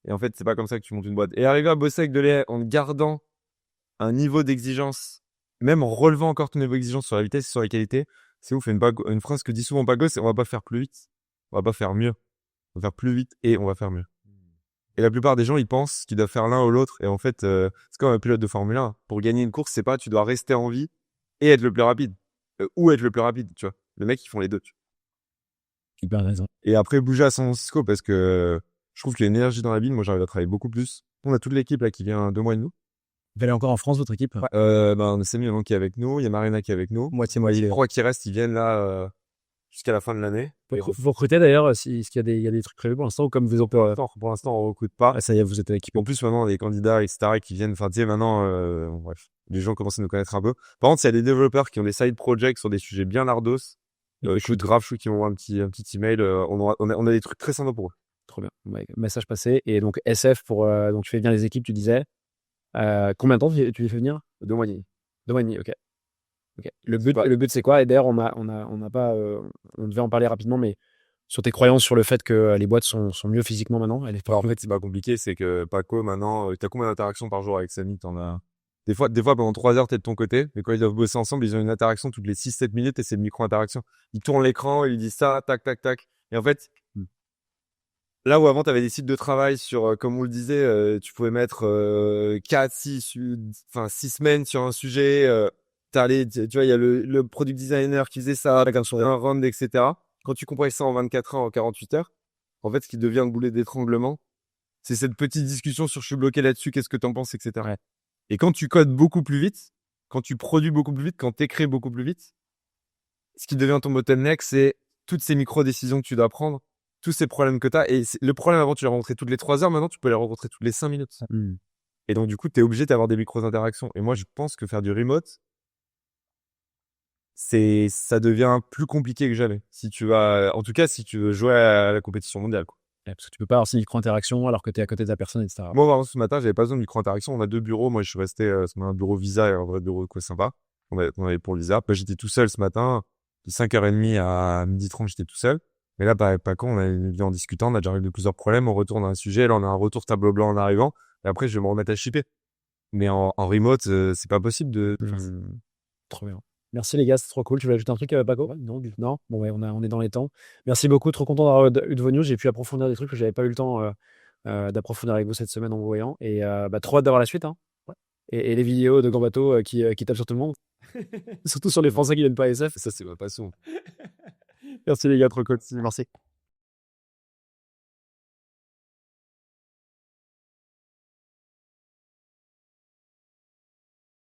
Et en fait, c'est pas comme ça que tu montes une boîte. Et arriver à bosser avec de l'AI en gardant un niveau d'exigence, même en relevant encore ton niveau d'exigence sur la vitesse et sur la qualité, c'est ouf. Une phrase que dit souvent Paco, c'est on va pas faire plus vite, on va pas faire mieux. On va faire plus vite et on va faire mieux. Et la plupart des gens, ils pensent qu'ils doivent faire l'un ou l'autre. Et en fait, c'est comme un pilote de Formule 1. Pour gagner une course, c'est pas tu dois rester en vie et être le plus rapide. Ou être le plus rapide, tu vois. Les mecs, ils font les deux. Tu vois. Hyper intéressant. Et après, bouger à San Francisco parce que je trouve qu'il y a une énergie dans la ville. Moi, j'arrive à travailler beaucoup plus. On a toute l'équipe là qui vient 2 mois de nous. Vous allez encore en France, votre équipe? On a Samy maintenant qui est avec nous. Il y a Marina qui est avec nous. Moitié-moitié. Les 3 qui restent, ils viennent là jusqu'à la fin de l'année. Vous recrutez d'ailleurs, est-ce qu'il y a des trucs prévus pour l'instant ou comme vous en peur? Pour l'instant, on recrute pas. Ah, ça y est, vous êtes équipé. En plus, maintenant, les candidats, etc., qui viennent, enfin, tu sais, maintenant, bref, les gens commencent à nous connaître un peu. Par contre, s'il y a des développeurs qui ont des side projects sur des sujets bien lardos, écoute, grave chou qui m'envoie un petit email, on a des trucs très sympas pour eux. Trop bien. Ouais, message passé. Et donc, SF donc tu fais venir les équipes, tu disais. Combien de temps tu les fais venir? 2 mois et demi. 2 mois et demi, ok. Le but, c'est quoi? Et d'ailleurs, on devait en parler rapidement, mais sur tes croyances sur le fait que les boîtes sont mieux physiquement maintenant. En fait, c'est pas compliqué, c'est que Paco, maintenant, t'as combien d'interactions par jour avec Samy? T'en as. Des fois, pendant 3 heures, t'es de ton côté, mais quand ils doivent bosser ensemble, ils ont une interaction toutes les 6-7 minutes et c'est une micro-interaction. Ils tournent l'écran, ils disent ça, tac, tac, tac. Et en fait, là où avant, t'avais des sites de travail sur, comme on le disait, tu pouvais mettre 4, 6 semaines sur un sujet. Tu vois, il y a le product designer qui faisait ça, un round, etc. Quand tu compresses ça en 24 heures, en 48 heures, en fait, ce qui devient le boulet d'étranglement, c'est cette petite discussion sur je suis bloqué là-dessus, qu'est-ce que t'en penses, etc. Ouais. Et quand tu codes beaucoup plus vite, quand tu produis beaucoup plus vite, quand t'écris beaucoup plus vite, ce qui devient ton bottleneck, c'est toutes ces micro-décisions que tu dois prendre, tous ces problèmes que tu as. Et le problème, avant, tu les rencontrais toutes les 3 heures. Maintenant, tu peux les rencontrer toutes les 5 minutes. Et donc, du coup, tu es obligé d'avoir des micro-interactions. Et moi, je pense que faire du remote, ça devient plus compliqué que jamais. En tout cas, si tu veux jouer à la compétition mondiale, quoi. Ouais, parce que tu peux pas avoir ces micro-interactions alors que tu es à côté de la personne, etc. Moi, par exemple, ce matin, j'avais pas besoin de micro-interaction. On a 2 bureaux. Moi, je suis resté, on a un bureau Visa et un vrai bureau quoi sympa. On avait pour le Visa. Bah, j'étais tout seul ce matin. De 5h30 à 12h30, j'étais tout seul. Mais là, pas con, on a vu en discutant, on a déjà réglé plusieurs problèmes, on retourne à un sujet, là, on a un retour tableau blanc en arrivant. Et après, je vais me remettre à shipper. Mais en remote, c'est pas possible de faire ça. Trop bien. Merci les gars, c'est trop cool. Tu veux ajouter un truc, Paco? Non. Bon, ouais, on est dans les temps. Merci beaucoup, trop content d'avoir eu de vos news. J'ai pu approfondir des trucs que j'avais pas eu le temps d'approfondir avec vous cette semaine en vous voyant. Et trop hâte d'avoir la suite. Hein. Ouais. Et les vidéos de Gambato qui tapent sur tout le monde. Surtout sur les Français qui viennent pas à SF. Ça, c'est ma passion. Merci les gars, trop cool. Merci.